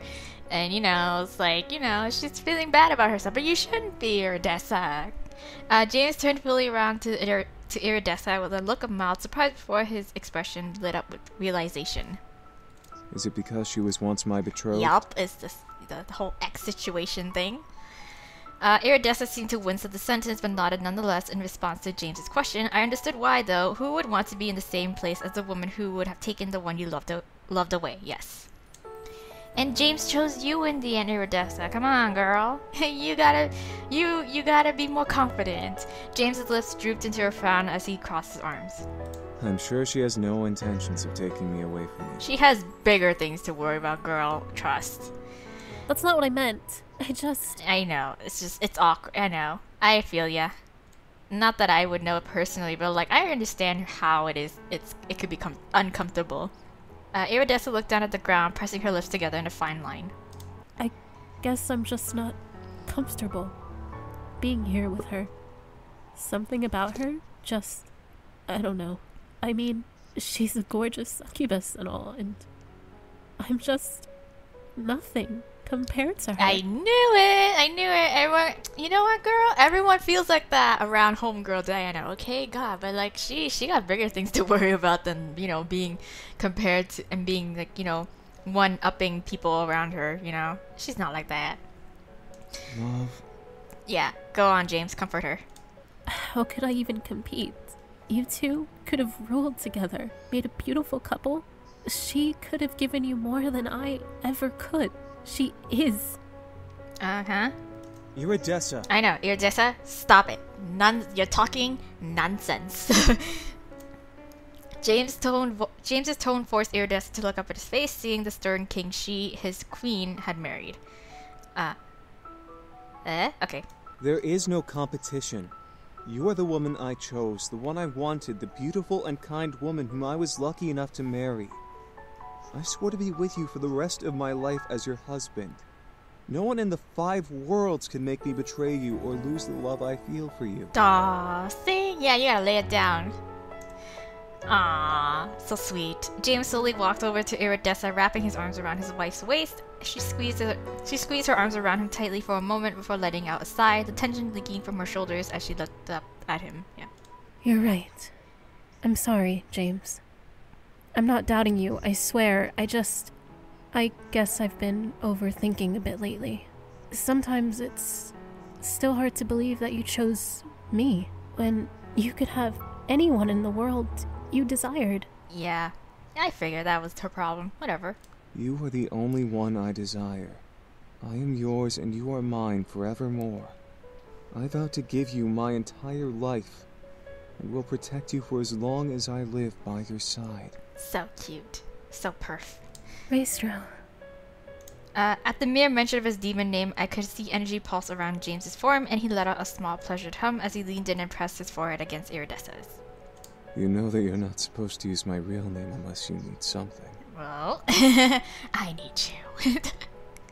Speaker 1: and it's like, she's feeling bad about herself, but you shouldn't be, Iridessa. James turned fully around to Iridessa with a look of mild surprise before his expression lit up with realization.
Speaker 3: Is it because she was once my betrothed?
Speaker 1: Yup, it's the whole ex situation thing. Iridessa seemed to wince at the sentence, but nodded nonetheless in response to James's question. I understood why, though. Who would want to be in the same place as the woman who would have taken the one you loved away? Yes. And James chose you in the end, Iridessa. Come on, girl. You gotta be more confident. James's lips drooped into a frown as he crossed his arms.
Speaker 3: I'm sure she has no intentions of taking me away from you.
Speaker 1: She has bigger things to worry about, girl. Trust.
Speaker 10: That's not what I meant.
Speaker 1: I know. It's awkward. I know. I feel ya. Not that I would know it personally, but like I understand how it is. It could become uncomfortable. Iridessa looked down at the ground, pressing her lips together in a fine line.
Speaker 10: I guess I'm just not comfortable being here with her. Something about her just... I don't know. I mean, she's a gorgeous succubus and all, and I'm just nothing compared to her.
Speaker 1: I knew it! Everyone, you know what, girl? Everyone feels like that around homegirl Diana, okay? God, but like, she got bigger things to worry about than, being compared to, and being like, one-upping people around her, She's not like that.
Speaker 3: Love.
Speaker 1: Yeah, go on, James, comfort her.
Speaker 10: How could I even compete? You two could have ruled together, made a beautiful couple. She could have given you more than I ever could. She is.
Speaker 1: Uh-huh.
Speaker 3: Iridessa.
Speaker 1: I know, Iridessa, stop it. You're talking nonsense. James's tone forced Iridessa to look up at his face, seeing the stern king his queen, had married. Okay.
Speaker 3: There is no competition. You are the woman I chose, the one I wanted, the beautiful and kind woman whom I was lucky enough to marry. I swore to be with you for the rest of my life as your husband. No one in the 5 worlds can make me betray you or lose the love I feel for you.
Speaker 1: Aww, see? Yeah, you gotta lay it down. Aww, so sweet. James slowly walked over to Iridessa, wrapping his arms around his wife's waist. She squeezed her arms around him tightly for a moment before letting out a sigh, the tension leaking from her shoulders as she looked up at him. Yeah.
Speaker 10: You're right. I'm sorry, James. I'm not doubting you, I swear. I guess I've been overthinking a bit lately. Sometimes it's still hard to believe that you chose me when you could have anyone in the world you desired.
Speaker 1: Yeah, I figured that was her problem. Whatever.
Speaker 3: You are the only one I desire. I am yours and you are mine forevermore. I vow to give you my entire life and will protect you for as long as I live by your side.
Speaker 1: So cute. So perf.
Speaker 10: Maestro.
Speaker 1: At the mere mention of his demon name, I could see energy pulse around James's form, and he let out a small pleasured hum as he leaned in and pressed his forehead against Iridessa's.
Speaker 3: You know that you're not supposed to use my real name unless you need something.
Speaker 1: Well, I need you.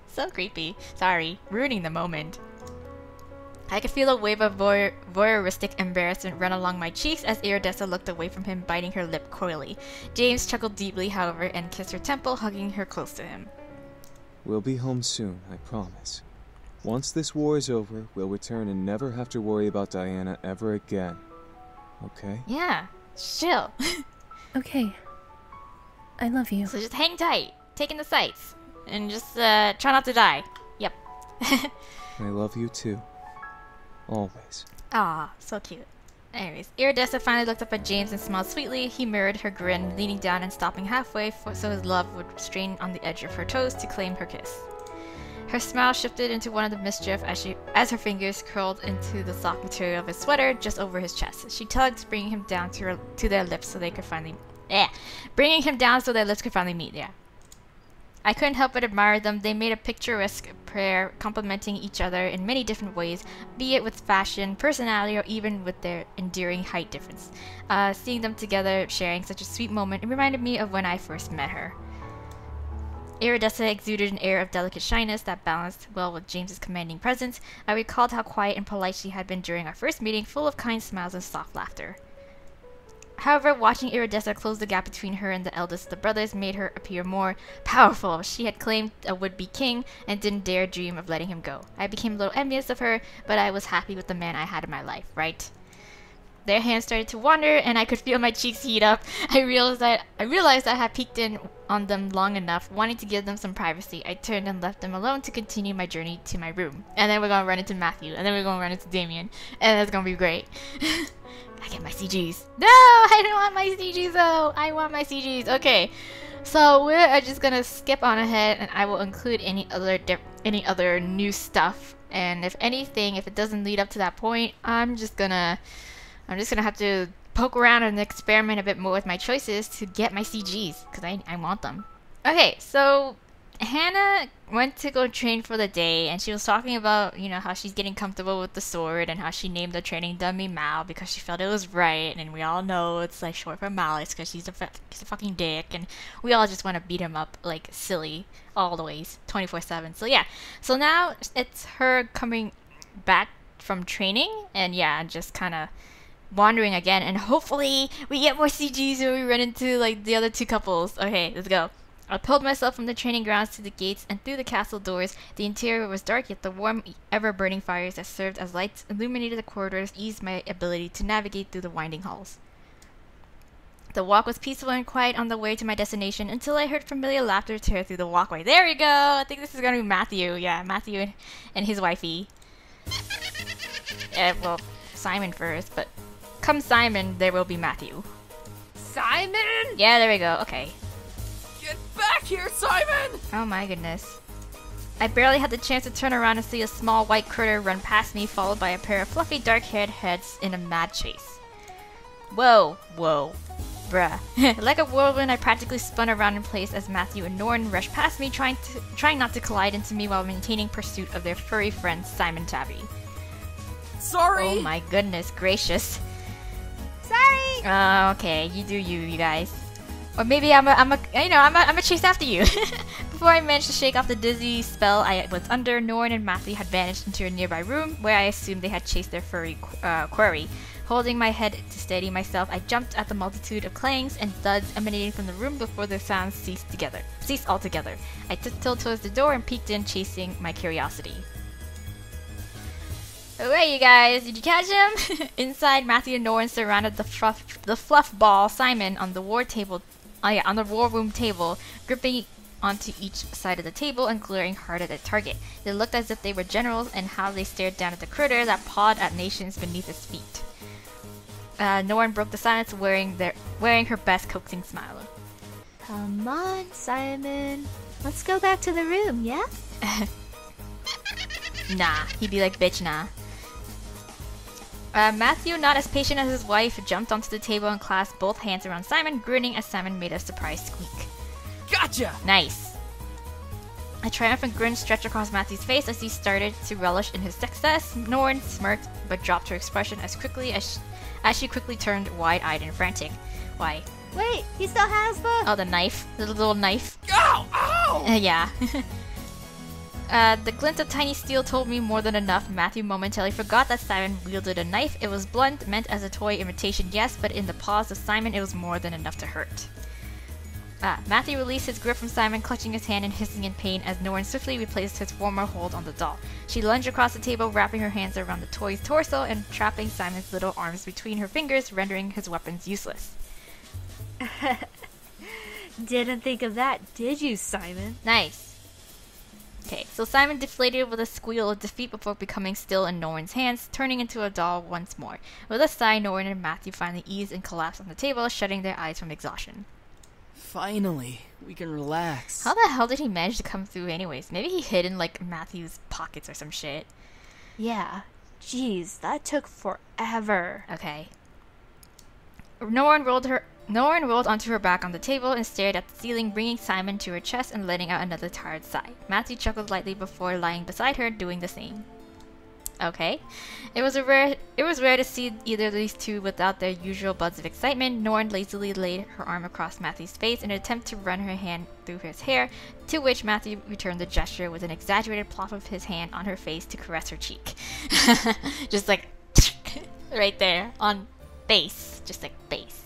Speaker 1: So creepy. Sorry, ruining the moment. I could feel a wave of voyeuristic embarrassment run along my cheeks as Iridessa looked away from him, biting her lip coyly. James chuckled deeply, however, and kissed her temple, hugging her close to him.
Speaker 3: We'll be home soon, I promise. Once this war is over, we'll return and never have to worry about Diana ever again. Okay?
Speaker 1: Yeah, chill.
Speaker 10: Okay. I love you.
Speaker 1: So just hang tight, take in the sights, and just try not to die. Yep.
Speaker 3: I love you too. Always.
Speaker 1: Aw, so cute. Anyways, Iridessa finally looked up at James and smiled sweetly. He mirrored her grin, leaning down and stopping halfway so his love would strain on the edge of her toes to claim her kiss. Her smile shifted into one of the mischief as her fingers curled into the soft material of his sweater just over his chest. She tugged, bringing him down to their lips so they could finally... bringing him down so their lips could finally meet, yeah. I couldn't help but admire them. They made a picturesque pair, complementing each other in many different ways, be it with fashion, personality, or even with their endearing height difference. Seeing them together, sharing such a sweet moment, it reminded me of when I first met her. Iridessa exuded an air of delicate shyness that balanced well with James's commanding presence. I recalled how quiet and polite she had been during our first meeting, full of kind smiles and soft laughter. However, watching Iridessa close the gap between her and the eldest of the brothers made her appear more powerful. She had claimed a would-be king and didn't dare dream of letting him go. I became a little envious of her, but I was happy with the man I had in my life, right? Their hands started to wander, and I could feel my cheeks heat up. I realized I had peeked in on them long enough, wanting to give them some privacy. I turned and left them alone to continue my journey to my room. And then we're gonna run into Matthew, and then we're gonna run into Damien, and it's gonna be great. I get my CGs. No, I don't want my CGs though. I want my CGs. Okay, so we're just gonna skip on ahead, and I will include any other new stuff. And if anything, if it doesn't lead up to that point, I'm just gonna have to poke around and experiment a bit more with my choices to get my CGs, because I want them. Okay, so Hannah went to go train for the day, and she was talking about, you know, how she's getting comfortable with the sword, and how she named the training dummy Mal because she felt it was right, and we all know it's like short for Malice because he's a fucking dick, and we all just want to beat him up like silly all the ways, 24/7. So yeah, so now it's her coming back from training, and yeah, just kind of wandering again, and hopefully we get more CGs when we run into like the other two couples. Okay, let's go. I pulled myself from the training grounds to the gates and through the castle doors. The interior was dark, yet the warm, ever-burning fires that served as lights illuminated the corridors eased my ability to navigate through the winding halls. The walk was peaceful and quiet on the way to my destination until I heard familiar laughter tear through the walkway. There we go! I think this is gonna be Matthew. Yeah, Matthew and his wifey. Well, Simon first, but come Simon, there will be Matthew.
Speaker 4: Simon!
Speaker 1: Yeah, there we go. Okay.
Speaker 4: Get back here, Simon!
Speaker 1: Oh my goodness. I barely had the chance to turn around and see a small white critter run past me, followed by a pair of fluffy dark-haired heads in a mad chase. Whoa, whoa, bruh. Like a whirlwind, I practically spun around in place as Matthew and Norton rushed past me, trying not to collide into me while maintaining pursuit of their furry friend, Simon Tabby.
Speaker 11: Sorry!
Speaker 1: Oh my goodness gracious.
Speaker 2: Sorry!
Speaker 1: Okay, you do you guys. Or maybe I'm a chase after you. Before I managed to shake off the dizzy spell I was under, Norn and Matthew had vanished into a nearby room where I assumed they had chased their furry quarry. Holding my head to steady myself, I jumped at the multitude of clangs and thuds emanating from the room before the sounds ceased altogether. I tiptoed towards the door and peeked in, chasing my curiosity. Alright, you guys, did you catch him? Inside, Matthew and Norn surrounded the fluff ball Simon on the war room table, gripping onto each side of the table and glaring hard at their target. They looked as if they were generals, and how they stared down at the critter that pawed at nations beneath its feet. Norn broke the silence, wearing her best coaxing smile.
Speaker 2: Come on, Simon. Let's go back to the room, yeah?
Speaker 1: Nah, he'd be like, bitch, nah. Matthew, not as patient as his wife, jumped onto the table and clasped both hands around Simon, grinning as Simon made a surprised squeak.
Speaker 11: Gotcha!
Speaker 1: Nice. A triumphant grin stretched across Matthew's face as he started to relish in his success. Norn smirked, but dropped her expression as she quickly turned wide-eyed and frantic. Why?
Speaker 2: Wait, he still has the...
Speaker 1: Oh, the knife. The little knife.
Speaker 11: Ow! Ow!
Speaker 1: Yeah. The glint of tiny steel told me more than enough. Matthew momentarily forgot that Simon wielded a knife. It was blunt, meant as a toy imitation, yes, but in the paws of Simon it was more than enough to hurt. Matthew released his grip from Simon, clutching his hand and hissing in pain as Norn swiftly replaced his former hold on the doll. She lunged across the table, wrapping her hands around the toy's torso and trapping Simon's little arms between her fingers, rendering his weapons useless.
Speaker 8: Didn't think of that, did you, Simon?
Speaker 1: Nice. Okay, so Simon deflated with a squeal of defeat before becoming still in Norn's hands, turning into a doll once more. With a sigh, Norn and Matthew finally eased and collapsed on the table, shutting their eyes from exhaustion.
Speaker 11: Finally, we can relax.
Speaker 1: How the hell did he manage to come through anyways? Maybe he hid in, like, Matthew's pockets or some shit.
Speaker 8: Yeah. Jeez, that took forever.
Speaker 1: Okay. Norn rolled onto her back on the table and stared at the ceiling, bringing Simon to her chest and letting out another tired sigh. Matthew chuckled lightly before lying beside her, doing the same. Okay. It was rare to see either of these two without their usual buzz of excitement. Norn lazily laid her arm across Matthew's face in an attempt to run her hand through his hair, to which Matthew returned the gesture with an exaggerated plop of his hand on her face to caress her cheek. Just like right there on base, just like base.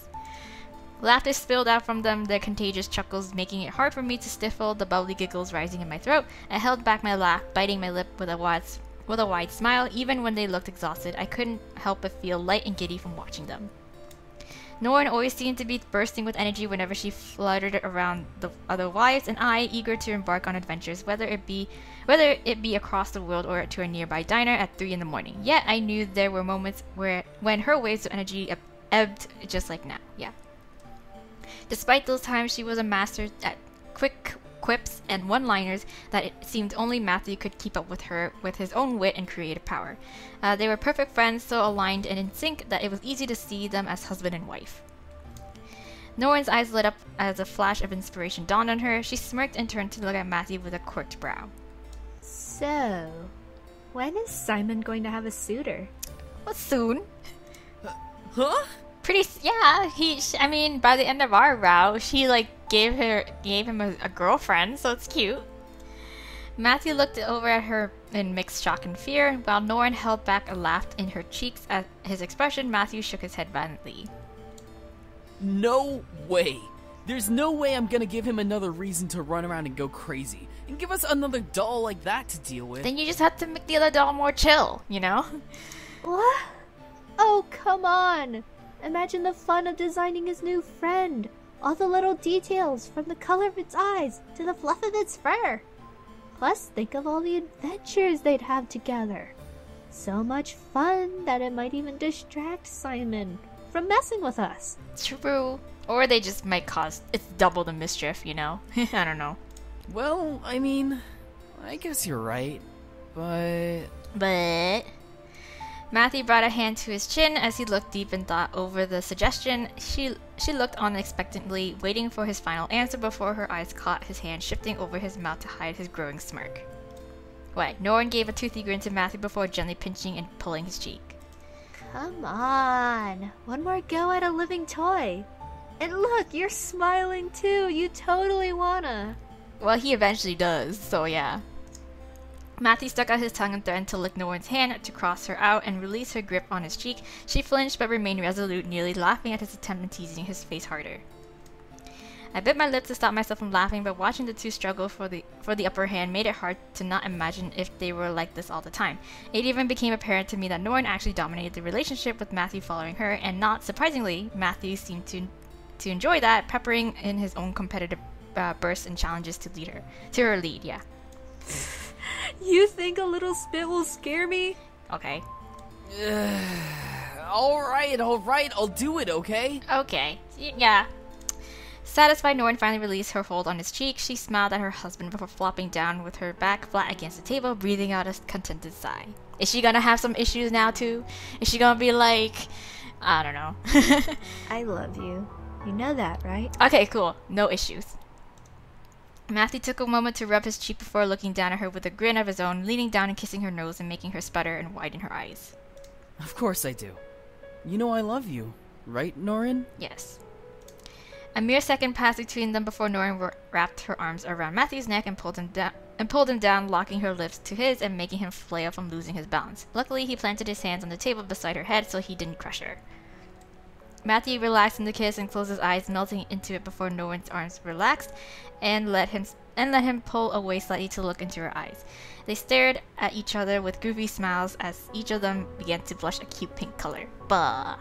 Speaker 1: Laughter spilled out from them, their contagious chuckles making it hard for me to stifle the bubbly giggles rising in my throat. I held back my laugh, biting my lip with a wide smile. Even when they looked exhausted, I couldn't help but feel light and giddy from watching them. Norn always seemed to be bursting with energy whenever she fluttered around the other wives, and I, eager to embark on adventures, whether it be across the world or to a nearby diner at 3 in the morning. Yet I knew there were moments when her waves of energy ebbed, just like now. Yeah. Despite those times, she was a master at quick quips and one-liners that it seemed only Matthew could keep up with her with his own wit and creative power. They were perfect friends, so aligned and in sync that it was easy to see them as husband and wife. Norn's eyes lit up as a flash of inspiration dawned on her. She smirked and turned to look at Matthew with a quirked brow.
Speaker 8: So, when is Simon going to have a suitor?
Speaker 1: Well, soon.
Speaker 11: Huh?
Speaker 1: I mean, by the end of our row, she, like, gave him a girlfriend, so it's cute. Matthew looked over at her in mixed shock and fear, while Norn held back a laugh in her cheeks at his expression. Matthew shook his head violently.
Speaker 11: No way! There's no way I'm gonna give him another reason to run around and go crazy, and give us another doll like that to deal with.
Speaker 1: Then you just have to make the other doll more chill, you know?
Speaker 2: What? Oh, come on! Imagine the fun of designing his new friend. All the little details, from the color of its eyes to the fluff of its fur. Plus, think of all the adventures they'd have together. So much fun that it might even distract Simon from messing with us.
Speaker 1: True. Or they just might cause it's double the mischief, you know? I don't know.
Speaker 11: Well, I mean, I guess you're right, but...
Speaker 1: Matthew brought a hand to his chin as he looked deep in thought over the suggestion. She looked on expectantly, waiting for his final answer before her eyes caught his hand shifting over his mouth to hide his growing smirk. What? Norn gave a toothy grin to Matthew before gently pinching and pulling his cheek.
Speaker 2: Come on. One more go at a living toy. And look, you're smiling too. You totally wanna.
Speaker 1: Well, he eventually does, so yeah. Matthew stuck out his tongue and threatened to lick Norrin's hand to cross her out and release her grip on his cheek. She flinched but remained resolute, nearly laughing at his attempt and teasing his face harder. I bit my lip to stop myself from laughing, but watching the two struggle for the upper hand made it hard to not imagine if they were like this all the time. It even became apparent to me that Norrin actually dominated the relationship, with Matthew following her, and not surprisingly, Matthew seemed to enjoy that, peppering in his own competitive bursts and challenges to her lead. Yeah.
Speaker 8: You think a little spit will scare me?
Speaker 1: Okay.
Speaker 11: Alright, I'll do it, okay?
Speaker 1: Okay. Yeah. Satisfied, Norrin finally released her hold on his cheek. She smiled at her husband before flopping down with her back flat against the table, breathing out a contented sigh. Is she gonna have some issues now, too? Is she gonna be like... I don't know.
Speaker 2: I love you. You know that, right?
Speaker 1: Okay, cool. No issues. Matthew took a moment to rub his cheek before looking down at her with a grin of his own, leaning down and kissing her nose and making her sputter and widen her eyes.
Speaker 11: Of course I do. You know I love you, right, Norrin?
Speaker 1: Yes. A mere second passed between them before Norrin wrapped her arms around Matthew's neck and pulled him down, locking her lips to his and making him flail from losing his balance. Luckily, he planted his hands on the table beside her head so he didn't crush her. Matthew relaxed in the kiss and closed his eyes, melting into it before Norrin's arms relaxed and let him pull away slightly to look into her eyes. They stared at each other with goofy smiles as each of them began to blush a cute pink color. Bah!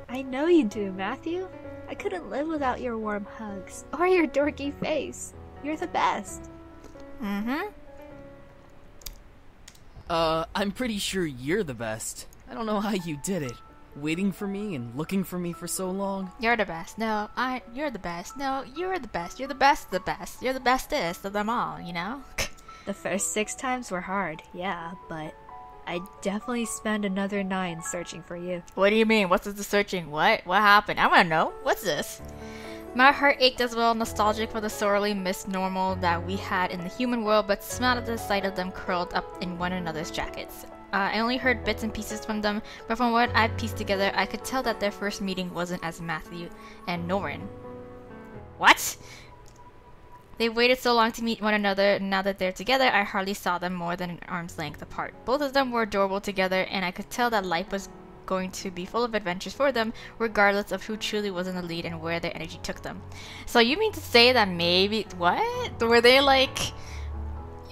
Speaker 2: I know you do, Matthew. I couldn't live without your warm hugs or your dorky face. You're the best.
Speaker 1: Mm-hmm.
Speaker 11: I'm pretty sure you're the best. I don't know how you did it. Waiting for me and looking for me for so long.
Speaker 1: You're the best. No, you're the best. No, you're the best. You're the best of the best. You're the bestest of them all, you know?
Speaker 2: The first 6 times were hard, yeah, but I'd definitely spend another 9 searching for you.
Speaker 1: What do you mean? What's the searching? What happened? I wanna know. What's this? My heart ached as well, nostalgic for the sorely missed normal that we had in the human world, but smiled at the sight of them curled up in one another's jackets. I only heard bits and pieces from them, but from what I pieced together, I could tell that their first meeting wasn't as Matthew and Norrin. What? They waited so long to meet one another, and now that they're together, I hardly saw them more than an arm's length apart. Both of them were adorable together, and I could tell that life was going to be full of adventures for them, regardless of who truly was in the lead and where their energy took them. So you mean to say that maybe... what? Were they like...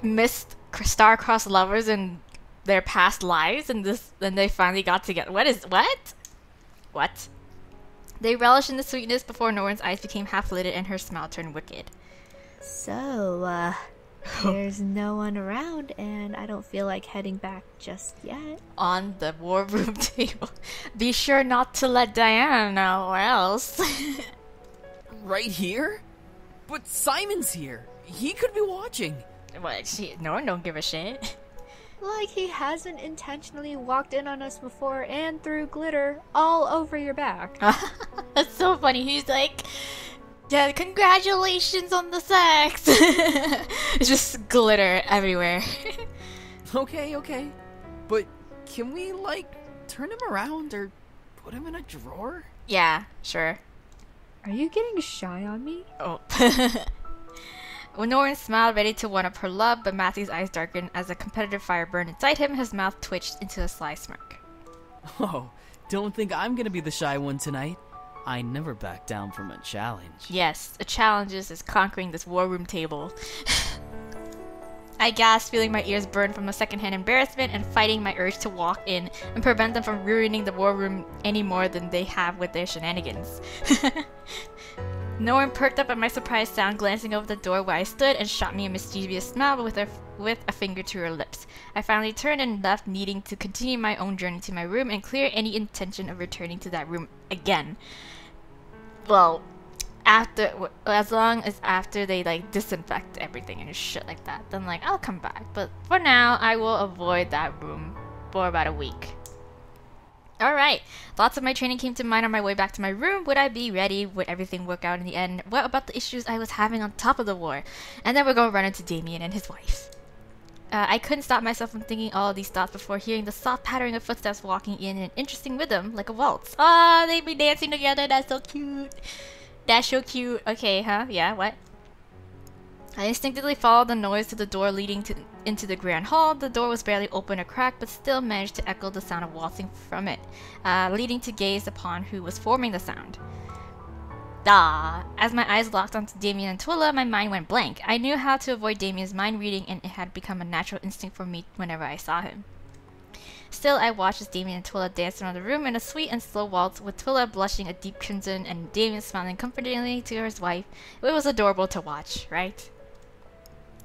Speaker 1: missed star-crossed lovers in their past lives and they finally got together? What? They relished in the sweetness before Norrin's eyes became half-lidded and her smile turned wicked.
Speaker 2: So, there's no one around and I don't feel like heading back just yet.
Speaker 1: On the war room table. Be sure not to let Diana know or else.
Speaker 11: Right here? But Simon's here. He could be watching.
Speaker 1: What? Norrin don't give a shit.
Speaker 2: Like he hasn't intentionally walked in on us before and threw glitter all over your back.
Speaker 1: That's so funny. He's like, yeah, congratulations on the sex. It's just glitter everywhere.
Speaker 11: Okay. But can we, like, turn him around or put him in a drawer?
Speaker 1: Yeah, sure.
Speaker 2: Are you getting shy on me?
Speaker 1: Oh. When Norrin smiled, ready to one-up her love, but Matthew's eyes darkened as a competitive fire burned inside him. His mouth twitched into a sly smirk.
Speaker 11: Oh, don't think I'm gonna be the shy one tonight. I never back down from a challenge.
Speaker 1: Yes, a challenge is conquering this war room table. I gasped, feeling my ears burn from a secondhand embarrassment and fighting my urge to walk in and prevent them from ruining the war room any more than they have with their shenanigans. Norrin perked up at my surprised sound, glancing over the door where I stood, and shot me a mischievous smile with a finger to her lips. I finally turned and left, needing to continue my own journey to my room and clear any intention of returning to that room again. Well, as long as after they like disinfect everything and shit like that, then like I'll come back. But for now, I will avoid that room for about a week. Alright, thoughts of my training came to mind on my way back to my room. Would I be ready? Would everything work out in the end? What about the issues I was having on top of the war? And then we're going to run into Damien and his wife. I couldn't stop myself from thinking all of these thoughts before hearing the soft pattering of footsteps walking in an interesting rhythm, like a waltz. Ah, they be dancing together. That's so cute. That's so cute. Okay, huh? Yeah, what? I instinctively followed the noise to the door leading into the grand hall. The door was barely open or cracked, but still managed to echo the sound of waltzing from it, leading to gaze upon who was forming the sound. Ah! As my eyes locked onto Damien and Twila, my mind went blank. I knew how to avoid Damien's mind reading, and it had become a natural instinct for me whenever I saw him. Still, I watched as Damien and Twila danced around the room in a sweet and slow waltz, with Twila blushing a deep crimson and Damien smiling comfortingly to his wife. It was adorable to watch, right?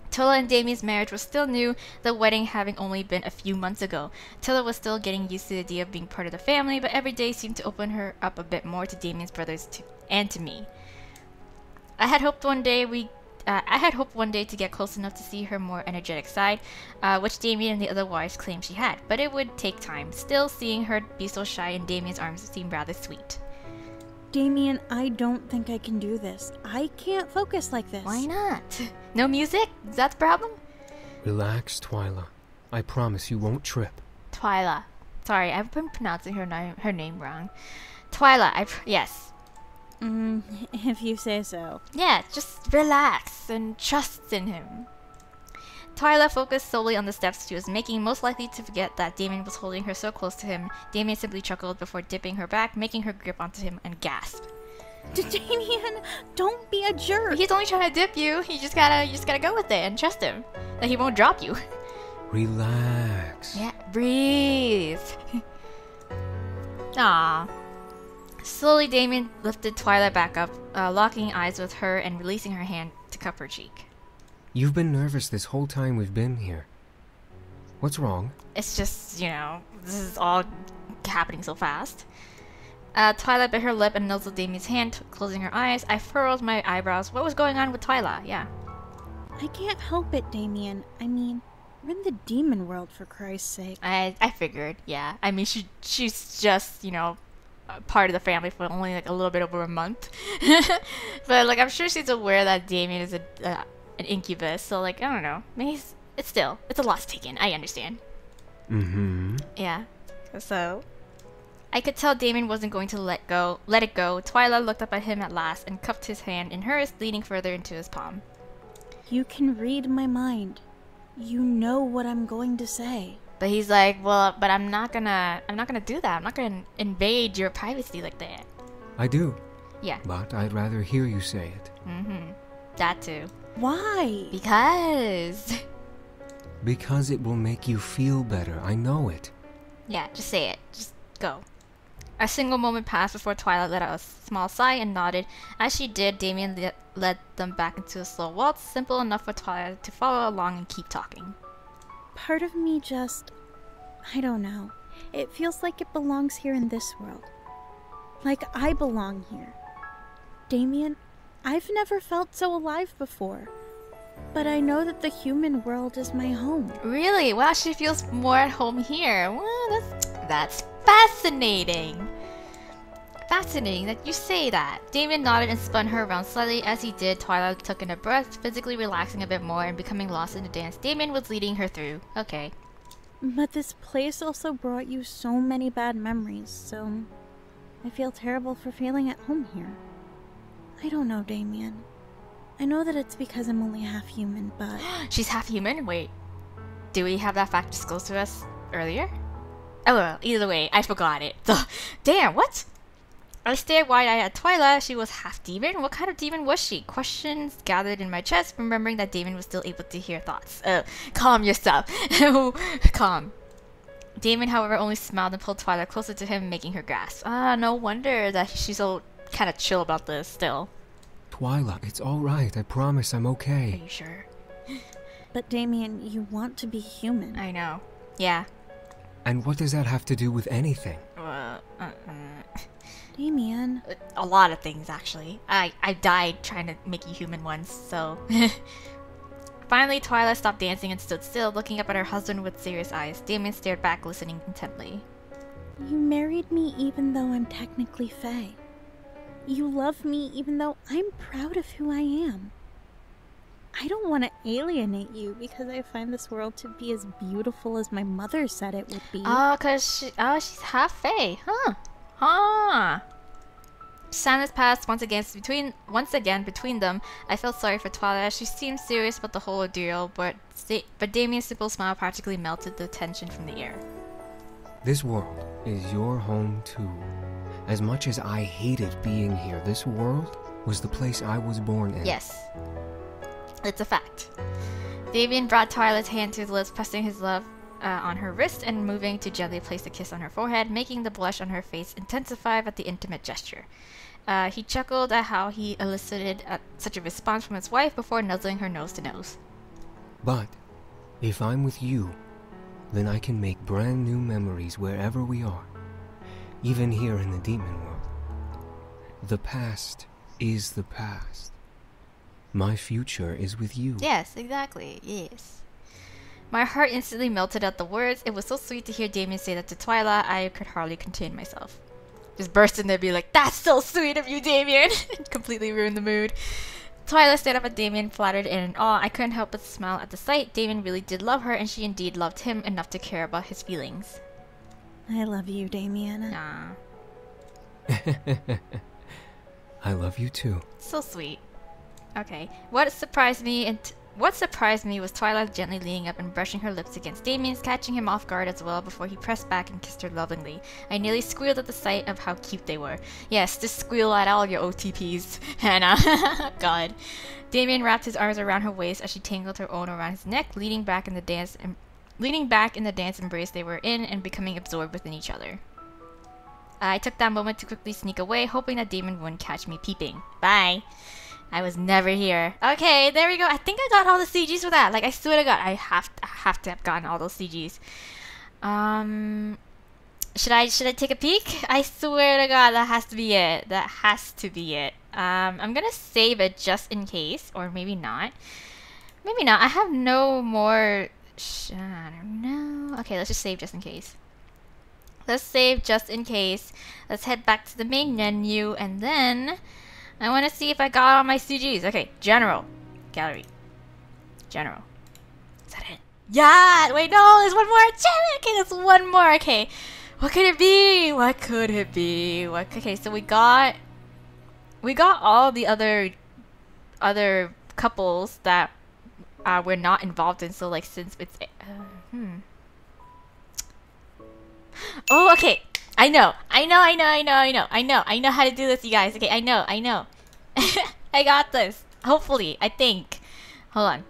Speaker 1: Twila and Damien's marriage was still new, the wedding having only been a few months ago. Twila was still getting used to the idea of being part of the family, but every day seemed to open her up a bit more to Damien's brothers and to me. I had hoped one day to get close enough to see her more energetic side, which Damien and the other wives claimed she had, but it would take time. Still, seeing her be so shy in Damien's arms seemed rather sweet.
Speaker 12: Damien, I don't think I can do this. I can't focus like this.
Speaker 1: Why not? No music? Is that the problem?
Speaker 9: Relax, Twila. I promise you won't trip.
Speaker 1: Twila. Sorry, I've been pronouncing her name wrong. Twila, yes.
Speaker 12: If you say so.
Speaker 1: Yeah, just relax and trust in him. Twila focused solely on the steps she was making, most likely to forget that Damien was holding her so close to him. Damien simply chuckled before dipping her back, making her grip onto him and gasp.
Speaker 12: Damien, don't be a jerk.
Speaker 1: He's only trying to dip you. You just gotta go with it and trust him that he won't drop you.
Speaker 9: Relax.
Speaker 1: Yeah, breathe. Aww. Slowly, Damien lifted Twila back up, locking eyes with her and releasing her hand to cup her cheek.
Speaker 9: You've been nervous this whole time we've been here. What's wrong?
Speaker 1: It's just, this is all happening so fast. Twila bit her lip and nuzzled Damien's hand, closing her eyes. I furrowed my eyebrows. What was going on with Twila? Yeah.
Speaker 12: I can't help it, Damien. I mean, we're in the demon world, for Christ's sake.
Speaker 1: I figured, yeah. I mean, she's just, part of the family for only like a little bit over a month. But like, I'm sure she's aware that Damien is an incubus, so like, I don't know. Maybe it's a loss taken. I understand. Yeah. So I could tell Damien wasn't going to let it go. Twila looked up at him at last and cupped his hand in hers, leaning further into his palm.
Speaker 12: You can read my mind. You know what I'm going to say.
Speaker 1: But he's like, well, but I'm not gonna do that. I'm not gonna invade your privacy like that.
Speaker 9: I do.
Speaker 1: Yeah.
Speaker 9: But I'd rather hear you say it.
Speaker 1: That too.
Speaker 12: Why?
Speaker 9: Because it will make you feel better. I know it.
Speaker 1: Yeah, just say it. Just go. A single moment passed before Twila let out a small sigh and nodded. As she did, Damien led them back into a slow waltz, simple enough for Twila to follow along and keep talking.
Speaker 12: Part of me just... I don't know. It feels like it belongs here in this world. Like I belong here. Damien, I've never felt so alive before. But I know that the human world is my home.
Speaker 1: Really? Wow, she feels more at home here. Well, that's fascinating. Fascinating that you say that. Damien nodded and spun her around slightly. As he did, Twila took in a breath, physically relaxing a bit more and becoming lost in the dance Damien was leading her through. Okay.
Speaker 12: But this place also brought you so many bad memories, so I feel terrible for feeling at home here. I don't know, Damien. I know that it's because I'm only half human, but...
Speaker 1: She's half human? Wait. Do we have that fact disclosed to us earlier? Oh well, either way, I forgot it. Damn, what? I stared wide-eyed at Twila. She was half demon? What kind of demon was she? Questions gathered in my chest, remembering that Damien was still able to hear thoughts. Calm yourself. Calm. Damien, however, only smiled and pulled Twila closer to him, making her gasp. No wonder that she's so kind of chill about this still.
Speaker 9: Twila, it's alright. I promise I'm okay.
Speaker 1: Are you sure?
Speaker 12: But Damien, you want to be human.
Speaker 1: I know. Yeah.
Speaker 9: And what does that have to do with anything?
Speaker 12: Damien.
Speaker 1: A lot of things, actually. I died trying to make you human once, so... Finally, Twila stopped dancing and stood still, looking up at her husband with serious eyes. Damien stared back, listening intently.
Speaker 12: You married me even though I'm technically Fae. You love me even though I'm proud of who I am. I don't want to alienate you because I find this world to be as beautiful as my mother said it would be.
Speaker 1: She's half Fae, huh? Huh. Silence passed once again between them. I felt sorry for Twilight. She seemed serious about the whole ordeal, but Damien's simple smile practically melted the tension from the air.
Speaker 13: This world is your home too. As much as I hated being here, this world was the place I was born in.
Speaker 1: Yes. It's a fact. Damien brought Twilight's hand to his lips, pressing his love on her wrist and moving to gently place a kiss on her forehead, making the blush on her face intensify at the intimate gesture. He chuckled at how he elicited such a response from his wife before nuzzling her nose to nose.
Speaker 13: But if I'm with you, then I can make brand new memories wherever we are, even here in the demon world. The past is the past. My future is with you.
Speaker 1: Yes, exactly. Yes. My heart instantly melted at the words. It was so sweet to hear Damien say that to Twilight. I could hardly contain myself. Just burst in there and be like, "That's so sweet of you, Damien!" Completely ruined the mood. Twilight stared up at Damien, flattered and in awe. I couldn't help but smile at the sight. Damien really did love her, and she indeed loved him enough to care about his feelings.
Speaker 12: I love you, Damien.
Speaker 1: Nah.
Speaker 13: I love you too.
Speaker 1: So sweet. Okay. What surprised me was Twilight gently leaning up and brushing her lips against Damien's, catching him off guard as well before he pressed back and kissed her lovingly. I nearly squealed at the sight of how cute they were. Yes, just squeal at all your OTPs, Hannah. God. Damien wrapped his arms around her waist as she tangled her own around his neck, leaning back in the dance embrace they were in and becoming absorbed within each other. I took that moment to quickly sneak away, hoping that Damien wouldn't catch me peeping. Bye. I was never here. Okay, there we go. I think I got all the CGs for that. Like, I swear to God, I have to have gotten all those CGs. Should I take a peek? I swear to God, that has to be it. That has to be it. I'm gonna save it just in case, or maybe not. Maybe not. I have no more. I don't know. Okay, let's just save just in case. Let's save just in case. Let's head back to the main menu, and then I want to see if I got all my CGs. Okay, general. Gallery. General. Is that it? Yeah! Wait, no, there's one more! Damn it! Okay, there's one more. Okay. What could it be? What could it be? Okay, so we got all the other couples that we're not involved in. So, like, since it's... Oh, okay. I know how to do this, you guys. Okay, I know. I got this. Hopefully, I think. Hold on.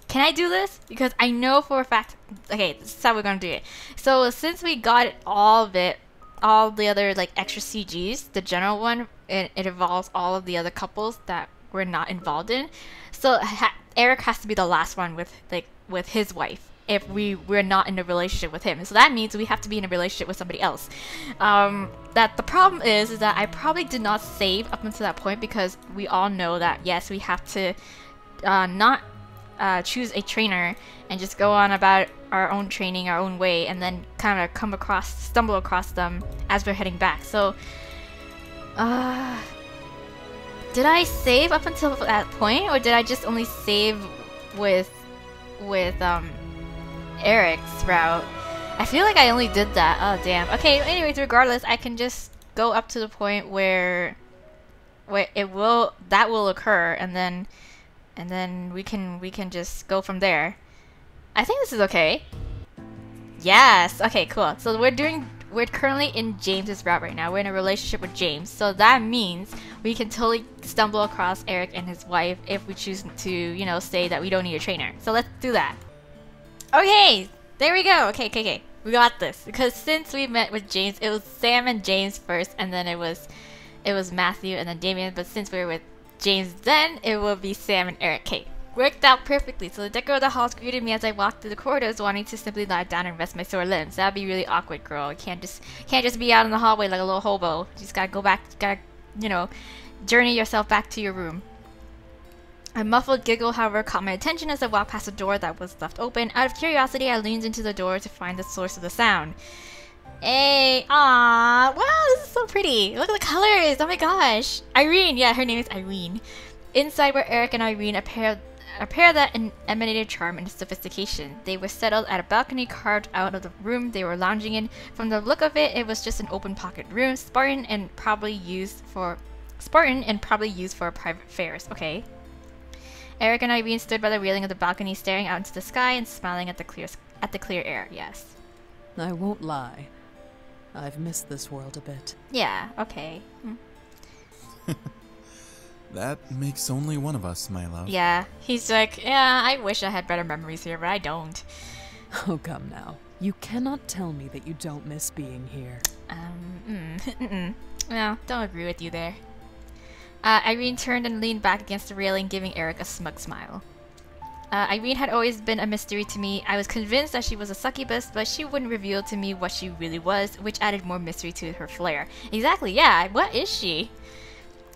Speaker 1: Can I do this? Because I know for a fact. Okay, this is how we're gonna do it. So since we got all the other like extra CGs, the general one, it involves all of the other couples that we're not involved in. So Eric has to be the last one with his wife if we're not in a relationship with him. So that means we have to be in a relationship with somebody else. That the problem is that I probably did not save up until that point because we all know that yes, we have to not choose a trainer and just go on about our own training our own way and then kind of stumble across them as we're heading back. So did I save up until that point, or did I just only save with Eric's route? I feel like I only did that. Oh damn. Okay. Anyways, regardless, I can just go up to the point where that will occur, and then we can just go from there. I think this is okay. Yes. Okay. Cool. So we're currently in James's route right now. We're in a relationship with James. So that means we can totally stumble across Eric and his wife if we choose to, you know, say that we don't need a trainer. So let's do that. Okay, there we go. Okay. We got this. Because since we met with James, it was Sam and James first, and then it was Matthew and then Damien. But since we were with James then, it will be Sam and Eric. Okay. Worked out perfectly. So the decorator of the halls greeted me as I walked through the corridors, wanting to simply lie down and rest my sore limbs. That'd be really awkward, girl. You can't just be out in the hallway like a little hobo. You just gotta go back. Gotta, you know, journey yourself back to your room. A muffled giggle, however, caught my attention as I walked past a door that was left open. Out of curiosity, I leaned into the door to find the source of the sound. Hey, aww, wow, this is so pretty. pretty. Look at the colors. Oh my gosh. Irene. Yeah, her name is Irene. Inside were Eric and Irene, a pair that emanated charm and sophistication. They were settled at a balcony carved out of the room they were lounging in. From the look of it, it was just an open pocket room, Spartan and probably used for private fairs. Okay. Eric and Irene stood by the railing of the balcony, staring out into the sky and smiling at the clear air. Yes.
Speaker 14: I won't lie. I've missed this world a bit.
Speaker 1: Yeah. Okay.
Speaker 15: That makes only one of us, my love.
Speaker 1: Yeah. He's like, yeah, I wish I had better memories here, but I don't.
Speaker 14: Oh, come now. You cannot tell me that you don't miss being here.
Speaker 1: No, don't agree with you there. Irene turned and leaned back against the railing, giving Eric a smug smile. Irene had always been a mystery to me. I was convinced that she was a succubus, but she wouldn't reveal to me what she really was, which added more mystery to her flair. Exactly, yeah, what is she?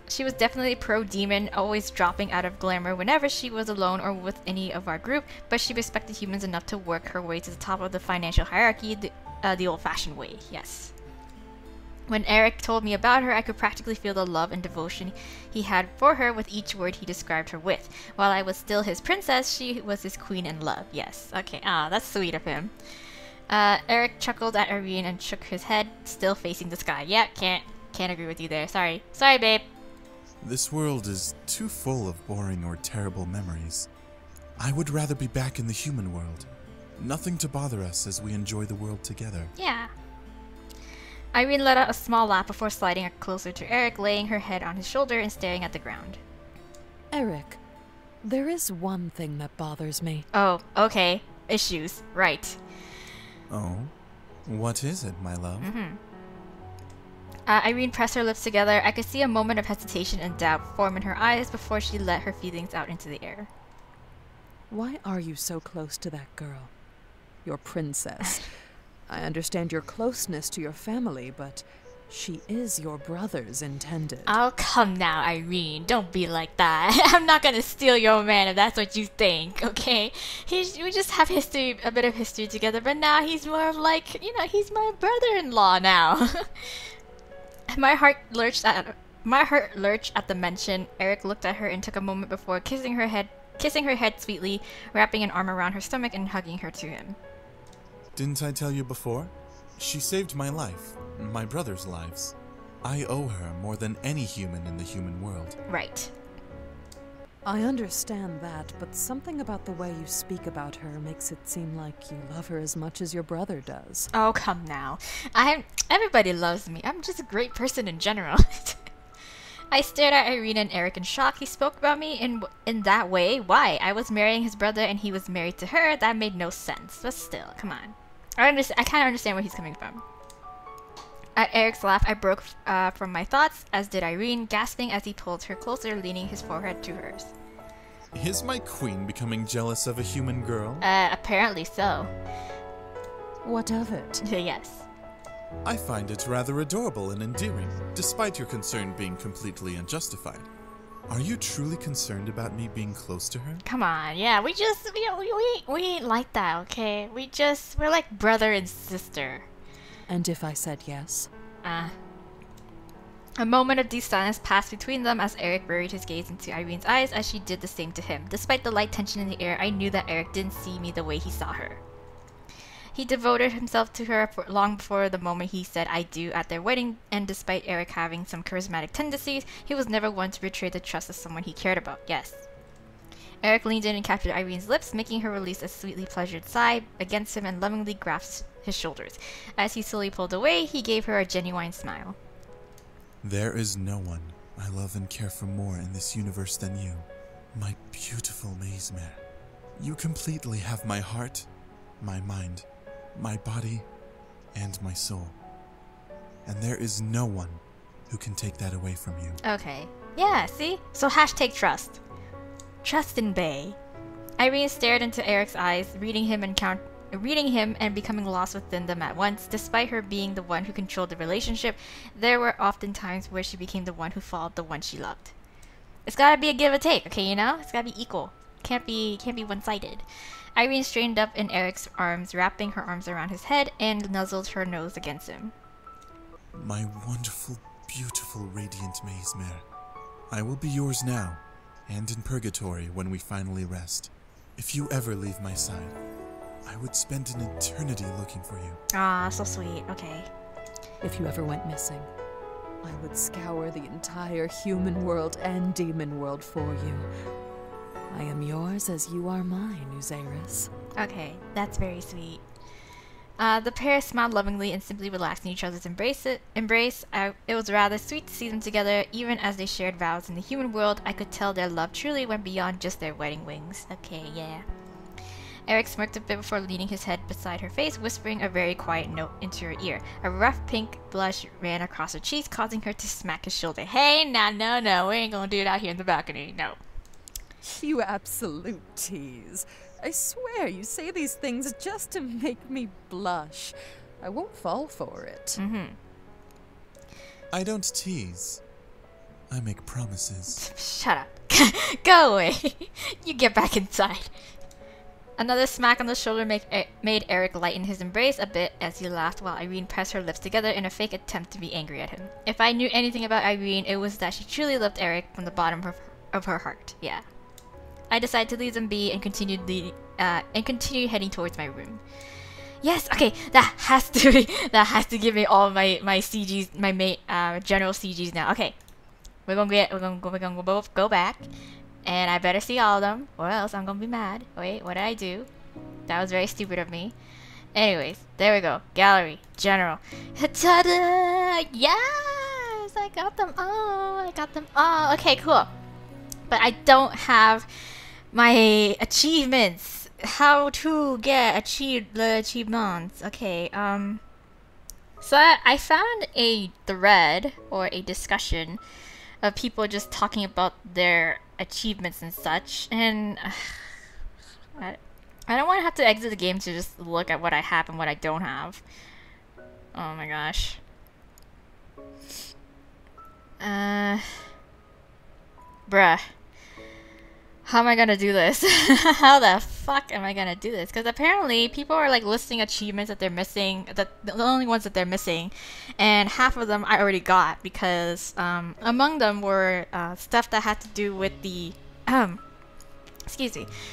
Speaker 1: She was definitely pro-demon, always dropping out of glamour whenever she was alone or with any of our group, but she respected humans enough to work her way to the top of the financial hierarchy the old-fashioned way, yes. When Eric told me about her, I could practically feel the love and devotion he had for her with each word he described her with. While I was still his princess, she was his queen in love. Yes. Okay. That's sweet of him. Eric chuckled at Irene and shook his head, still facing the sky. Yeah, can't agree with you there. Sorry, babe.
Speaker 15: This world is too full of boring or terrible memories. I would rather be back in the human world. Nothing to bother us as we enjoy the world together.
Speaker 1: Yeah. Irene let out a small laugh before sliding closer to Eric, laying her head on his shoulder and staring at the ground.
Speaker 14: Eric, there is one thing that bothers me.
Speaker 1: Oh, okay. Issues. Right.
Speaker 15: Oh? What is it, my love?
Speaker 1: Irene pressed her lips together. I could see a moment of hesitation and doubt form in her eyes before she let her feelings out into the air.
Speaker 14: Why are you so close to that girl? Your princess. I understand your closeness to your family, but she is your brother's intended.
Speaker 1: Oh, come now, Irene. Don't be like that. I'm not gonna steal your man if that's what you think, okay? We just have a bit of history together, but now he's more of like, he's my brother-in-law now. My heart lurched at the mention. Eric looked at her and took a moment before kissing her head sweetly, wrapping an arm around her stomach and hugging her to him.
Speaker 15: Didn't I tell you before? She saved my life, my brother's lives. I owe her more than any human in the human world.
Speaker 1: Right.
Speaker 14: I understand that, but something about the way you speak about her makes it seem like you love her as much as your brother does.
Speaker 1: Oh, come now. Everybody loves me. I'm just a great person in general. I stared at Irene and Eric in shock. He spoke about me in that way? Why? I was marrying his brother and he was married to her. That made no sense. But still, come on. I kind of understand where he's coming from. At Eric's laugh, I broke from my thoughts, as did Irene, gasping as he pulled her closer, leaning his forehead to hers.
Speaker 15: Is my queen becoming jealous of a human girl?
Speaker 1: Apparently so.
Speaker 14: What of it?
Speaker 1: Yes.
Speaker 15: I find it rather adorable and endearing, despite your concern being completely unjustified. Are you truly concerned about me being close to her?
Speaker 1: Come on, yeah, we ain't like that, okay? We're like brother and sister.
Speaker 14: And if I said yes?
Speaker 1: A moment of deep silence passed between them as Eric buried his gaze into Irene's eyes as she did the same to him. Despite the light tension in the air, I knew that Eric didn't see me the way he saw her. He devoted himself to her long before the moment he said I do at their wedding, and despite Eric having some charismatic tendencies, he was never one to betray the trust of someone he cared about, yes. Eric leaned in and captured Irene's lips, making her release a sweetly pleasured sigh against him and lovingly grasped his shoulders. As he slowly pulled away, he gave her a genuine smile.
Speaker 15: There is no one I love and care for more in this universe than you, my beautiful Maze-Mare. You completely have my heart, my mind, my body, and my soul. And there is no one who can take that away from you.
Speaker 1: Okay. Yeah, see? So hashtag trust. Trust in Bae. Irene stared into Eric's eyes, reading him and becoming lost within them at once. Despite her being the one who controlled the relationship, there were often times where she became the one who followed the one she loved. It's gotta be a give and take, okay, It's gotta be equal. Can't be one-sided. Irene straightened up in Eric's arms, wrapping her arms around his head, and nuzzled her nose against him.
Speaker 15: My wonderful, beautiful, radiant Maze Mare. I will be yours now, and in Purgatory when we finally rest. If you ever leave my side, I would spend an eternity looking for you.
Speaker 1: Ah, so sweet. Okay.
Speaker 14: If you ever went missing, I would scour the entire human world and demon world for you. I am yours as you are mine, Uzaris.
Speaker 1: Okay, that's very sweet. The pair smiled lovingly and simply relaxed in each other's embrace. It was rather sweet to see them together. Even as they shared vows in the human world, I could tell their love truly went beyond just their wedding wings. Okay, yeah. Eric smirked a bit before leaning his head beside her face, whispering a very quiet note into her ear. A rough pink blush ran across her cheeks, causing her to smack his shoulder. Hey, no, we ain't gonna do it out here in the balcony, no.
Speaker 14: You absolute tease. I swear you say these things just to make me blush. I won't fall for it.
Speaker 15: I don't tease. I make promises.
Speaker 1: Shut up. Go away. You get back inside. Another smack on the shoulder made Eric lighten his embrace a bit as he laughed while Irene pressed her lips together in a fake attempt to be angry at him. If I knew anything about Irene, it was that she truly loved Eric from the bottom of her heart. Yeah. I decided to leave them be and continued heading towards my room. Yes, okay, that has to give me all my CGs, my general CGs now. Okay, we're gonna both go back, and I better see all of them, or else I'm gonna be mad. Wait, what did I do? That was very stupid of me. Anyways, there we go. Gallery, general. Ta-da! Yes, I got them all. Okay, cool. But I don't have my achievements. How to get the achievements. Okay, so I found a thread or a discussion of people just talking about their achievements and such, and I don't want to have to exit the game to just look at what I have and what I don't have. Oh my gosh. Bruh. How am I gonna do this? How the fuck am I gonna do this? Because apparently people are like listing achievements that they're missing, the only ones that they're missing, and half of them I already got because among them were stuff that had to do with the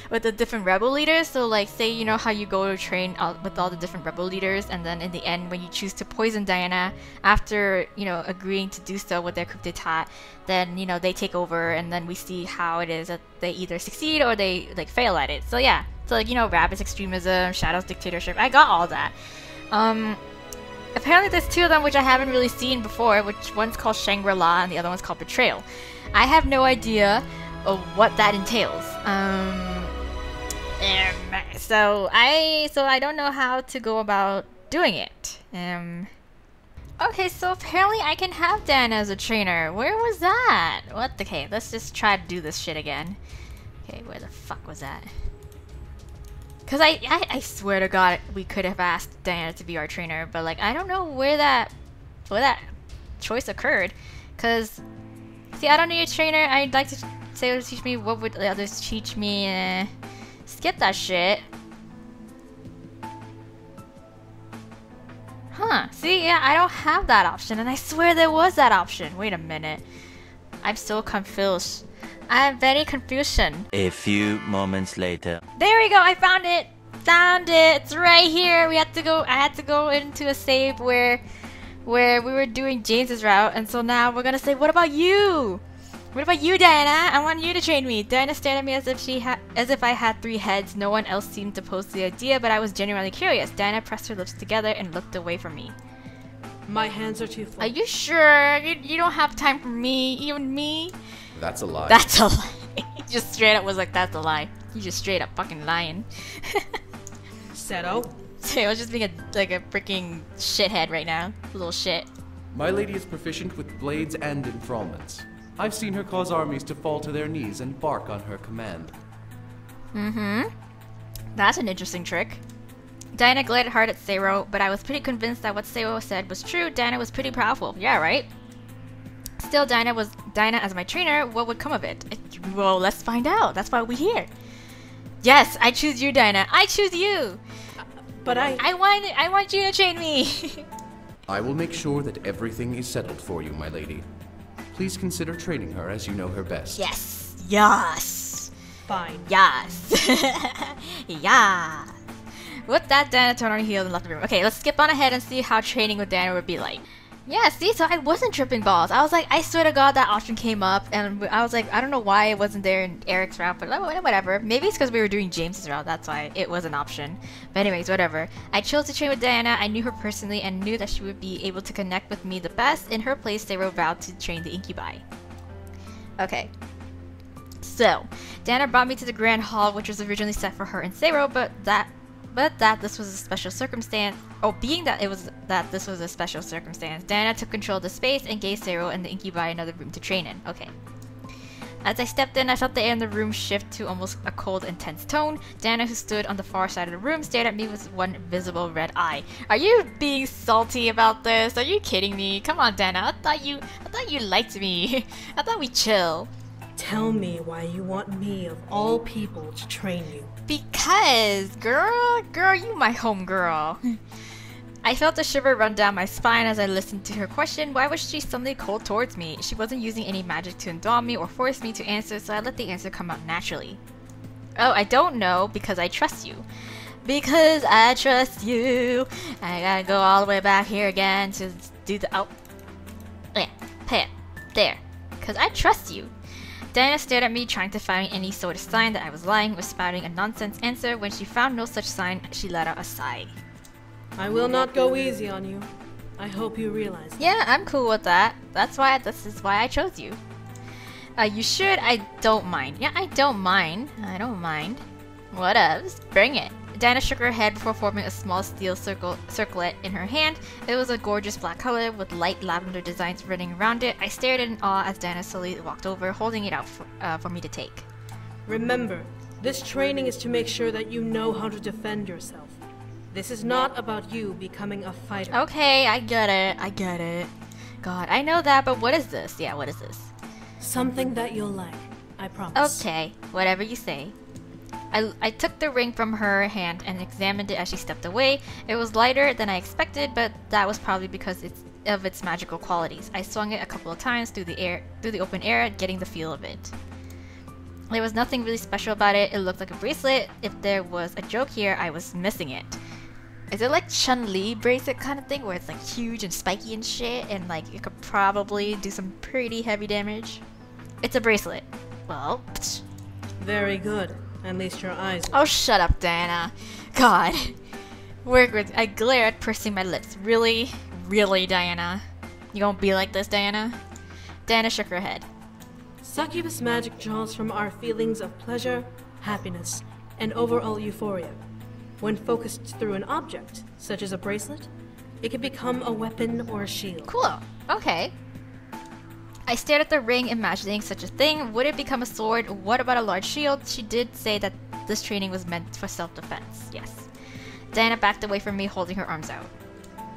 Speaker 1: with the different rebel leaders. So like, say you know how you go to train with all the different rebel leaders, and then in the end when you choose to poison Diana after, you know, agreeing to do so with their coup d'etat, then, you know, they take over, and then we see how it is that they either succeed or they like fail at it. So yeah, so like, you know, Rabbit's extremism, Shadow's dictatorship, I got all that. Apparently there's two of them which I haven't really seen before, which one's called Shangri-La and the other one's called Betrayal. I have no idea of what that entails. So I don't know how to go about doing it. Okay, so apparently I can have Dan as a trainer. Where was that? What the? Okay, let's just try to do this shit again. Okay, where the fuck was that? Cause I swear to God we could have asked Diana to be our trainer, but like I don't know where that choice occurred. Cause see, I don't need a trainer. I'd like to say to teach me. What would the others teach me? Skip that shit. Huh, see, yeah, I don't have that option, and I swear there was that option. Wait a minute. I'm so confused. I'm very confusion.
Speaker 16: A few moments later.
Speaker 1: There we go, I found it! Found it! It's right here! I had to go into a save where we were doing James's route, and so now we're gonna say, what about you? What about you, Diana? I want you to train me. Diana stared at me as if I had 3 heads. No one else seemed to pose the idea, but I was genuinely curious. Diana pressed her lips together and looked away from me.
Speaker 4: My hands are too full.
Speaker 1: Are you sure? You don't have time for me, even me?
Speaker 17: That's a lie.
Speaker 1: That's a lie. He just straight up was like, that's a lie. You just straight up fucking lying.
Speaker 4: Seto?
Speaker 1: I was just being like a freaking shithead right now. Little shit.
Speaker 17: My lady is proficient with blades and enthrallments. I've seen her cause armies to fall to their knees and bark on her command.
Speaker 1: Mm-hmm. That's an interesting trick. Diana glared hard at Seiro, but I was pretty convinced that what Seiro said was true. Diana was pretty powerful. Yeah, right? Still, Diana as my trainer, what would come of it? Well, let's find out. That's why we're here. Yes, I choose you, Diana. I choose you!
Speaker 4: But
Speaker 1: I want you to train me!
Speaker 17: I will make sure that everything is settled for you, my lady. Please consider training her as you know her best.
Speaker 1: Yes. Yes.
Speaker 8: Fine.
Speaker 1: Yes. Yeah. With that, Diana turned on her heel and left the room. Okay, let's skip on ahead and see how training with Diana would be like. Yeah, see, so I wasn't tripping balls. I was like, I swear to God that option came up, and I was like, I don't know why it wasn't there in Eric's route, but whatever. Maybe it's because we were doing James's route, that's why it was an option. But anyways, whatever. I chose to train with Diana. I knew her personally and knew that she would be able to connect with me the best. In her place, they were vowed to train the incubi. Okay. So, Diana brought me to the Grand Hall, which was originally set for her and Sero, but that this was a special circumstance. Oh, being that this was a special circumstance, Diana took control of the space and gave Sero and the incubi another room to train in. Okay. As I stepped in, I felt the air in the room shift to almost a cold, intense tone. Diana, who stood on the far side of the room, stared at me with one visible red eye. Are you being salty about this? Are you kidding me? Come on, Diana. I thought you liked me. I thought we chill.
Speaker 4: Tell me why you want me, of all people, to train you.
Speaker 1: Because, girl, you my homegirl. I felt a shiver run down my spine as I listened to her question. Why was she suddenly cold towards me? She wasn't using any magic to endow me or force me to answer, so I let the answer come out naturally. Oh, I don't know, because I trust you. Because I trust you. I gotta go all the way back here again to do the... Oh. Yeah, pay it. There. Because I trust you. Diana stared at me, trying to find any sort of sign that I was lying or spouting a nonsense answer. When she found no such sign, she let out a sigh.
Speaker 4: I will not go easy on you. I hope you realize that.
Speaker 1: Yeah, I'm cool with that. This is why I chose you. You should? I don't mind. Yeah, I don't mind. Whatevs. Bring it. Diana shook her head before forming a small steel circlet in her hand. It was a gorgeous black color with light lavender designs running around it. I stared in awe as Diana slowly walked over, holding it out for me to take.
Speaker 4: Remember, this training is to make sure that you know how to defend yourself. This is not about you becoming a fighter.
Speaker 1: Okay, I get it. God, I know that, but what is this? Yeah, what is this?
Speaker 4: Something that you'll like, I promise.
Speaker 1: Okay, whatever you say. I took the ring from her hand and examined it as she stepped away. It was lighter than I expected, but that was probably because of its magical qualities. I swung it a couple of times through the open air, getting the feel of it. There was nothing really special about it. It looked like a bracelet. If there was a joke here, I was missing it. Is it like Chun-Li bracelet kind of thing where it's like huge and spiky and shit and like it could probably do some pretty heavy damage? It's a bracelet. Well, psh.
Speaker 4: Very good. At least your eyes.
Speaker 1: Oh, shut up, Diana. God. I glared, pursing my lips. Really? Really, Diana? You gonna be like this, Diana? Diana shook her head.
Speaker 4: Succubus magic draws from our feelings of pleasure, happiness, and overall euphoria. When focused through an object, such as a bracelet, it can become a weapon or a shield.
Speaker 1: Cool. Okay. I stared at the ring, imagining such a thing. Would it become a sword? What about a large shield? She did say that this training was meant for self-defense. Yes. Diana backed away from me, holding her arms out.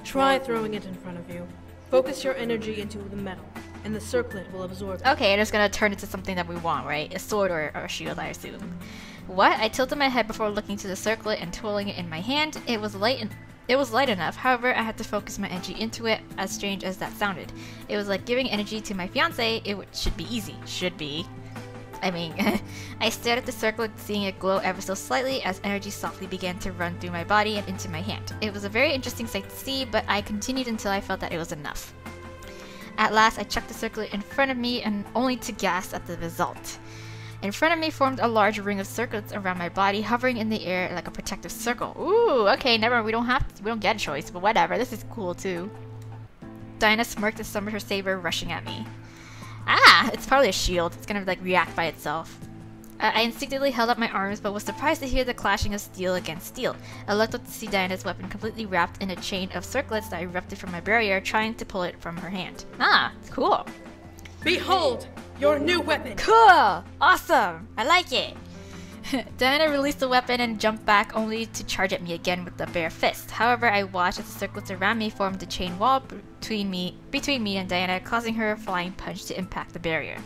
Speaker 4: Try throwing it in front of you. Focus your energy into the metal, and the circlet will absorb it.
Speaker 1: Okay, and it's gonna turn into something that we want, right? A sword or a shield, I assume. What? I tilted my head before looking to the circlet and twirling it in my hand. It was light enough, however, I had to focus my energy into it, as strange as that sounded. It was like giving energy to my fiancé. Should be easy. Should be. I mean, I stared at the circlet, seeing it glow ever so slightly as energy softly began to run through my body and into my hand. It was a very interesting sight to see, but I continued until I felt that it was enough. At last, I checked the circlet in front of me, and only to gasp at the result. In front of me formed a large ring of circlets around my body, hovering in the air like a protective circle. Ooh, okay, never mind, we don't get a choice, but whatever, this is cool too. Diana smirked and summoned her saber, rushing at me. Ah, it's probably a shield. It's gonna like react by itself. I instinctively held up my arms, but was surprised to hear the clashing of steel against steel. I looked up to see Diana's weapon completely wrapped in a chain of circlets that erupted from my barrier, trying to pull it from her hand. Ah, cool.
Speaker 4: Behold, your new weapon!
Speaker 1: Cool! Awesome! I like it! Diana released the weapon and jumped back, only to charge at me again with the bare fist. However, I watched as the circlets around me formed a chain wall between me and Diana, causing her flying punch to impact the barrier.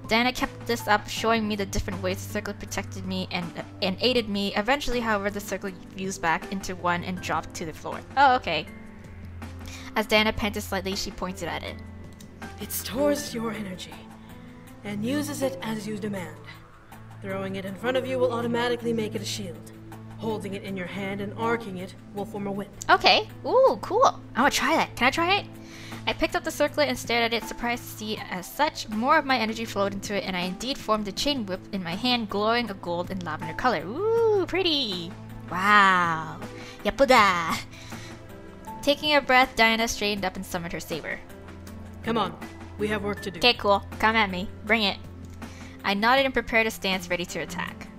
Speaker 1: Diana kept this up, showing me the different ways the circlet protected me and aided me. Eventually, however, the circlet fused back into one and dropped to the floor. Oh, okay. As Diana panted slightly, she pointed at it.
Speaker 4: It stores your energy and uses it as you demand. Throwing it in front of you will automatically make it a shield. Holding it in your hand and arcing it will form a whip.
Speaker 1: Okay. Ooh, cool. I want to try that. Can I try it? I picked up the circlet and stared at it, surprised to see it as such. More of my energy flowed into it, and I indeed formed a chain whip in my hand, glowing a gold and lavender color. Ooh, pretty. Wow. Yapuda. Taking a breath, Diana straightened up and summoned her saber.
Speaker 4: Come on. We have work to do.
Speaker 1: Okay, cool. Come at me. Bring it. I nodded and prepared a stance ready to attack.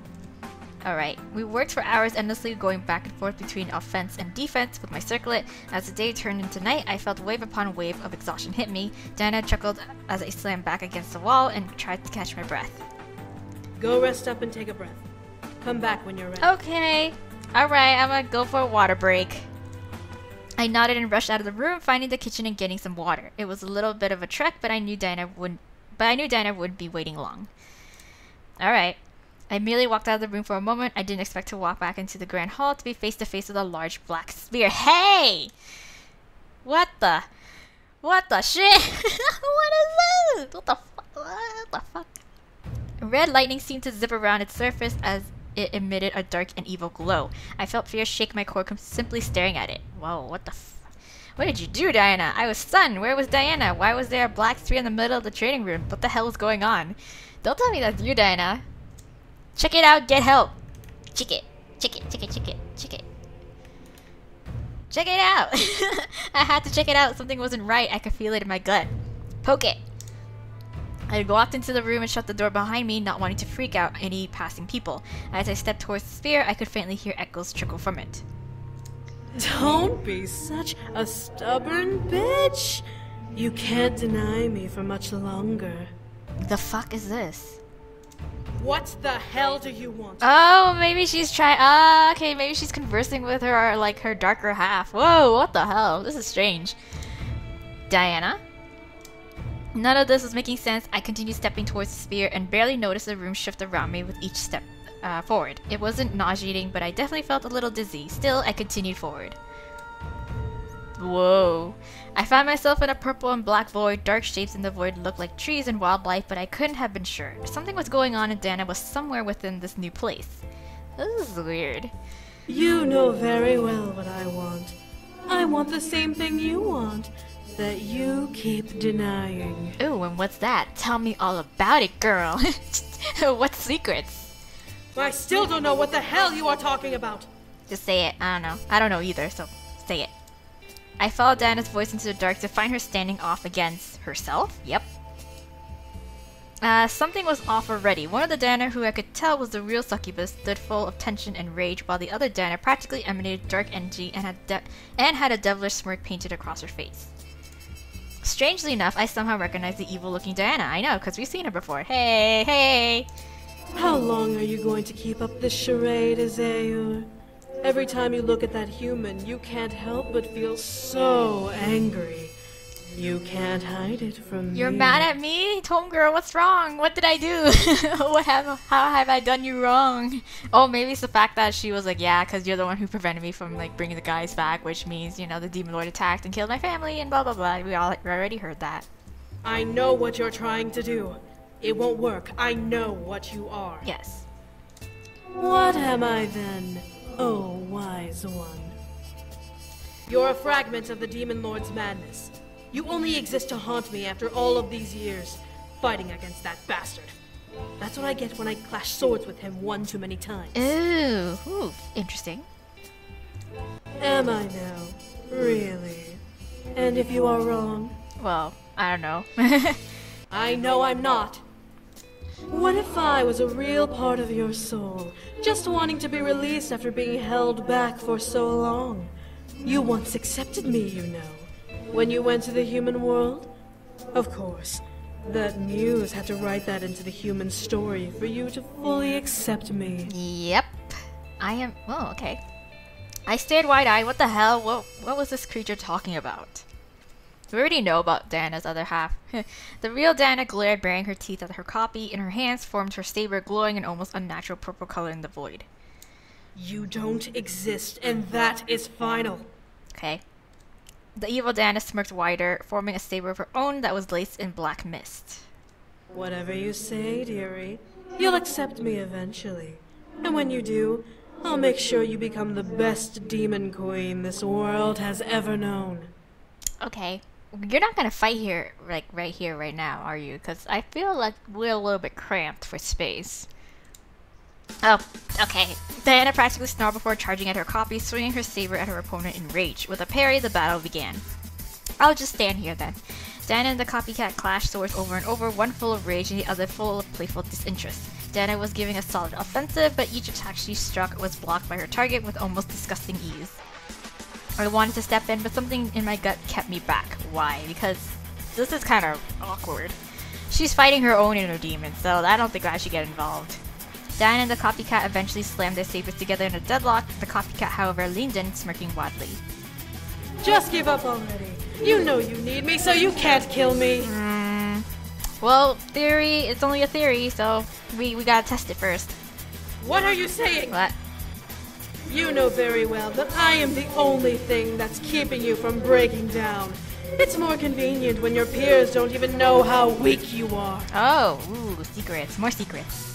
Speaker 1: Alright, we worked for hours endlessly going back and forth between offense and defense with my circlet. As the day turned into night, I felt wave upon wave of exhaustion hit me. Diana chuckled as I slammed back against the wall and tried to catch my breath.
Speaker 4: Go rest up and take a breath. Come back when you're ready.
Speaker 1: Okay. Alright, I'm gonna go for a water break. I nodded and rushed out of the room, finding the kitchen and getting some water. It was a little bit of a trek, but I knew Diana wouldn't be waiting long. Alright. I merely walked out of the room for a moment. I didn't expect to walk back into the grand hall to be face to face with a large black spear. Hey! What the shit? What is this? What the fuck? Red lightning seemed to zip around its surface as it emitted a dark and evil glow. I felt fear shake my core simply staring at it. Whoa, what did you do, Diana? I was stunned. Where was Diana? Why was there a black spear in the middle of the training room? What the hell was going on? Don't tell me that's you, Diana. Check it out, get help. Check it. Check it out. I had to check it out. Something wasn't right. I could feel it in my gut. Poke it. I walked into the room and shut the door behind me, not wanting to freak out any passing people. As I stepped towards the spear, I could faintly hear echoes trickle from it.
Speaker 4: Don't be such a stubborn bitch. You can't deny me for much longer.
Speaker 1: The fuck is this?
Speaker 4: What the hell do you want?
Speaker 1: Oh, maybe she's trying. Okay, maybe she's conversing with her, like her darker half. Whoa, what the hell? This is strange. Diana? None of this was making sense. I continued stepping towards the spear and barely noticed the room shift around me with each step forward. It wasn't nauseating, but I definitely felt a little dizzy. Still, I continued forward. Whoa. I found myself in a purple and black void. Dark shapes in the void looked like trees and wildlife, but I couldn't have been sure. Something was going on and Diana was somewhere within this new place. This is weird.
Speaker 4: You know very well what I want. I want the same thing you want, that you keep denying.
Speaker 1: Ooh, and what's that? Tell me all about it, girl. What secrets?
Speaker 4: I still don't know what the hell you are talking about.
Speaker 1: Just say it. I don't know. I don't know either, so say it. I followed Diana's voice into the dark to find her standing off against herself. Yep. Something was off already. One of the Diana who I could tell was the real succubus stood full of tension and rage, while the other Diana practically emanated dark energy and had a devilish smirk painted across her face. Strangely enough, I somehow recognized the evil-looking Diana. I know, because we've seen her before. Hey, hey!
Speaker 4: How long are you going to keep up this charade, Azayur? Every time you look at that human, you can't help but feel so angry. You can't hide it from me.
Speaker 1: You're mad at me? Homegirl, what's wrong? What did I do? How have I done you wrong? Oh, maybe it's the fact that she was like, yeah, because you're the one who prevented me from, like, bringing the guys back, which means, you know, the Demon Lord attacked and killed my family and blah, blah, blah. We already heard that.
Speaker 4: I know what you're trying to do. It won't work. I know what you are.
Speaker 1: Yes.
Speaker 4: What am I then? Oh, wise one. You're a fragment of the Demon Lord's madness. You only exist to haunt me after all of these years, fighting against that bastard. That's what I get when I clash swords with him one too many times.
Speaker 1: Ooh, interesting.
Speaker 4: Am I now? Really? And if you are wrong?
Speaker 1: Well, I don't know.
Speaker 4: I know I'm not. What if I was a real part of your soul, just wanting to be released after being held back for so long? You once accepted me, you know. When you went to the human world? Of course. That muse had to write that into the human story for you to fully accept me.
Speaker 1: Yep. I am... Oh, okay. I stared wide-eyed. What the hell? What was this creature talking about? We already know about Diana's other half. The real Diana glared, baring her teeth at her copy. In her hands formed her saber, glowing an almost unnatural purple color in the void.
Speaker 4: You don't exist, and that is final.
Speaker 1: Okay. The evil Diana smirked wider, forming a saber of her own that was laced in black mist.
Speaker 4: Whatever you say, dearie, you'll accept me eventually. And when you do, I'll make sure you become the best demon queen this world has ever known.
Speaker 1: Okay. You're not gonna fight here, like, right here, right now, are you? Because I feel like we're a little bit cramped for space. Oh, okay. Diana practically snarled before charging at her copy, swinging her saber at her opponent in rage. With a parry, the battle began. I'll just stand here then. Diana and the copycat clashed swords over and over, one full of rage and the other full of playful disinterest. Diana was giving a solid offensive, but each attack she struck was blocked by her target with almost disgusting ease. I wanted to step in, but something in my gut kept me back. Why? Because this is kind of awkward. She's fighting her own inner demon, so I don't think I should get involved. Diana and the copycat eventually slammed their sabers together in a deadlock. The copycat, however, leaned in, smirking wildly.
Speaker 4: Just give up already. You know you need me, so you can't kill me.
Speaker 1: Well, theory, it's only a theory, so we gotta test it first.
Speaker 4: What are you saying?
Speaker 1: What?
Speaker 4: You know very well that I am the only thing that's keeping you from breaking down. It's more convenient when your peers don't even know how weak you are.
Speaker 1: Oh, ooh, secrets. More secrets.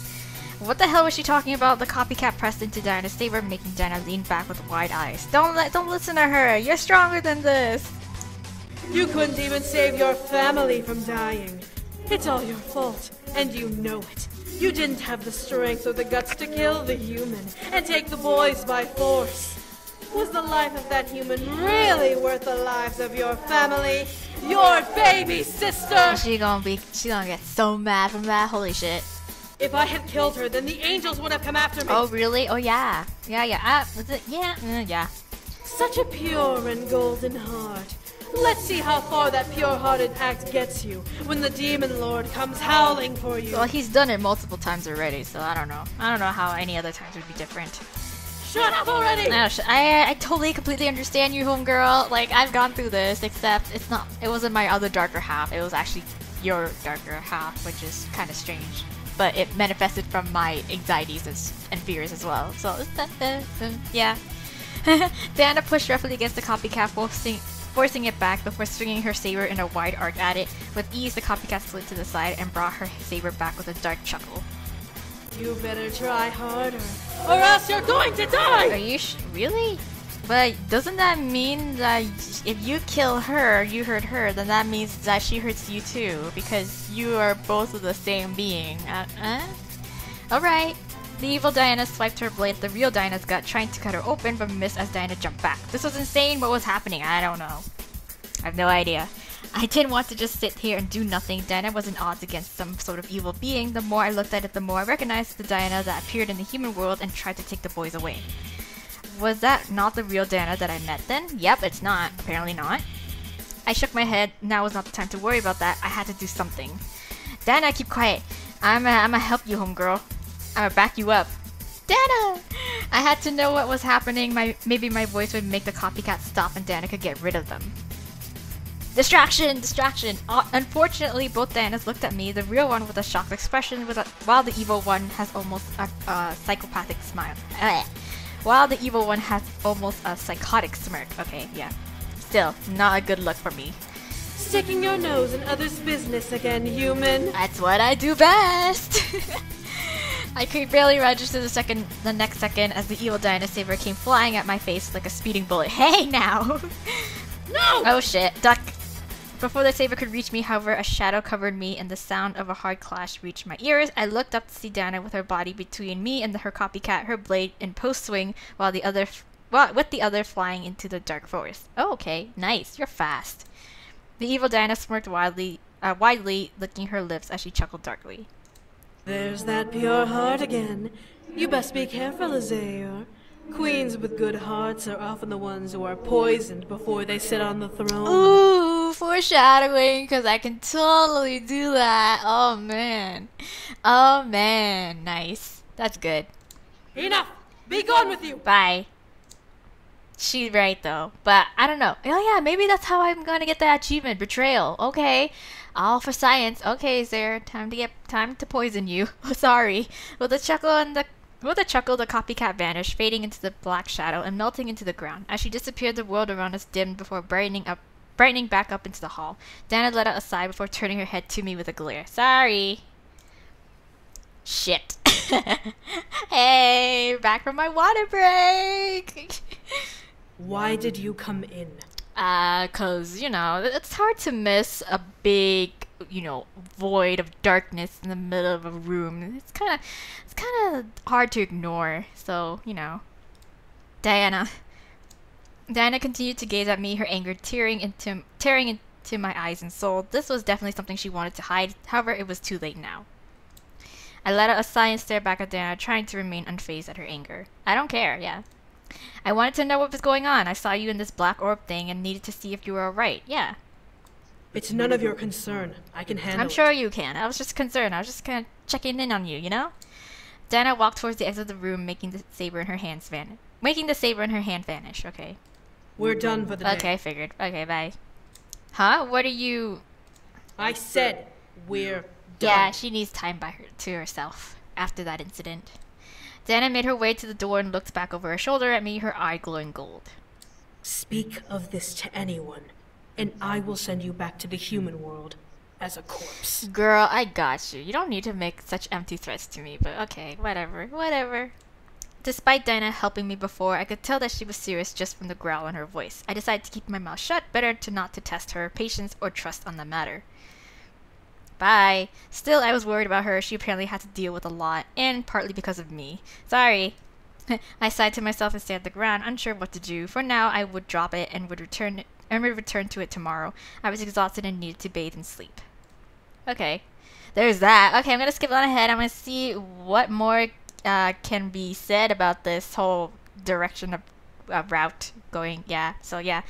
Speaker 1: What the hell was she talking about? The copycat pressed into Diana's saber, making Diana lean back with wide eyes. Don't listen to her. You're stronger than this.
Speaker 4: You couldn't even save your family from dying. It's all your fault, and you know it. You didn't have the strength or the guts to kill the human and take the boys by force. Was the life of that human really worth the lives of your family? Your baby sister?
Speaker 1: She gonna get so mad from that. Holy shit.
Speaker 4: If I had killed her, then the angels would have come after me.
Speaker 1: Oh, really? Oh, yeah. Yeah. Was it? Yeah. Yeah.
Speaker 4: Such a pure and golden heart. Let's see how far that pure-hearted act gets you when the demon lord comes howling for you.
Speaker 1: Well, he's done it multiple times already, so I don't know. I don't know how any other times would be different.
Speaker 4: Shut up already!
Speaker 1: No, I totally, completely understand you, homegirl. Like, I've gone through this, except it wasn't my other darker half. It was actually your darker half, which is kind of strange. But it manifested from my anxieties and fears as well. So, yeah. Diana pushed roughly against the copycat, forcing it back before swinging her saber in a wide arc at it. With ease, the copycat slid to the side and brought her saber back with a dark chuckle.
Speaker 4: You better try harder, or else you're going to die!
Speaker 1: Are you really? But doesn't that mean that if you kill her, you hurt her, then that means that she hurts you too, because you are both of the same being. Alright. The evil Diana swiped her blade at the real Diana's gut, trying to cut her open, but missed as Diana jumped back. This was insane. What was happening? I don't know. I have no idea. I didn't want to just sit here and do nothing. Diana was in odds against some sort of evil being. The more I looked at it, the more I recognized the Diana that appeared in the human world and tried to take the boys away. Was that not the real Diana that I met then? Yep, it's not. Apparently not. I shook my head. Now was not the time to worry about that. I had to do something. Diana, keep quiet. I'ma help you, homegirl. I'ma back you up. Diana! I had to know what was happening. Maybe my voice would make the copycat stop and Diana could get rid of them. Distraction! Distraction! Unfortunately, both Dianas looked at me, the real one with a shocked expression, while the evil one has almost a psychopathic smile. While the evil one has almost a psychotic smirk. Okay, yeah. Still, not a good look for me.
Speaker 4: Sticking your nose in others' business again, human.
Speaker 1: That's what I do best! I could barely register the next second as the evil Diana saber came flying at my face like a speeding bullet. Hey now!
Speaker 4: No!
Speaker 1: Oh shit, duck! Before the saber could reach me, however, a shadow covered me and the sound of a hard clash reached my ears. I looked up to see Diana with her body between me and her copycat, her blade in post swing, with the other flying into the dark forest. Oh, okay, nice, you're fast. The evil Diana smirked widely, licking her lips as she chuckled darkly.
Speaker 4: There's that pure heart again. You best be careful, Azure. Queens with good hearts are often the ones who are poisoned before they sit on the throne.
Speaker 1: Ooh, foreshadowing, because I can totally do that. Oh man. Oh man, nice. That's good.
Speaker 4: Enough! Be gone with you!
Speaker 1: Bye. She's right though, but I don't know. Oh yeah, maybe that's how I'm gonna get that achievement. Betrayal. Okay. All for science. Okay, Zare, time to poison you. Sorry. With a chuckle, the copycat vanished, fading into the black shadow and melting into the ground. As she disappeared, the world around us dimmed before brightening up brightening back up into the hall. Diana let out a sigh before turning her head to me with a glare. Sorry. Shit. Hey, back from my water break.
Speaker 4: Why did you come in?
Speaker 1: 'Cause, you know, it's hard to miss a big, you know, void of darkness in the middle of a room. It's kind of hard to ignore. So, you know. Diana continued to gaze at me, her anger tearing into my eyes and soul. This was definitely something she wanted to hide. However, it was too late now. I let out a sigh and stared back at Diana, trying to remain unfazed at her anger. I don't care, yeah. I wanted to know what was going on. I saw you in this black orb thing and needed to see if you were alright, yeah.
Speaker 4: It's none of your concern. I can handle it.
Speaker 1: I'm sure you can. I was just concerned. I was just kind of checking in on you, you know? Diana walked towards the exit of the room, making the saber in her hand vanish. Okay.
Speaker 4: We're done for the day.
Speaker 1: Okay, I figured. Okay, bye. Huh? What are you...
Speaker 4: I said we're done.
Speaker 1: Yeah, she needs time to herself after that incident. Diana made her way to the door and looked back over her shoulder at me, her eye glowing gold.
Speaker 4: Speak of this to anyone, and I will send you back to the human world as a corpse.
Speaker 1: Girl, I got you. You don't need to make such empty threats to me, but okay, whatever. Despite Diana helping me before, I could tell that she was serious just from the growl in her voice. I decided to keep my mouth shut, better to not to test her patience or trust on the matter. Bye. Still, I was worried about her. She apparently had to deal with a lot, and partly because of me. Sorry. I sighed to myself and stared at the ground, unsure what to do. For now, I would drop it and would return to it tomorrow. I was exhausted and needed to bathe and sleep. Okay. There's that. Okay, I'm gonna skip on ahead. I'm gonna see what more can be said about this whole direction of route going. Yeah. So yeah.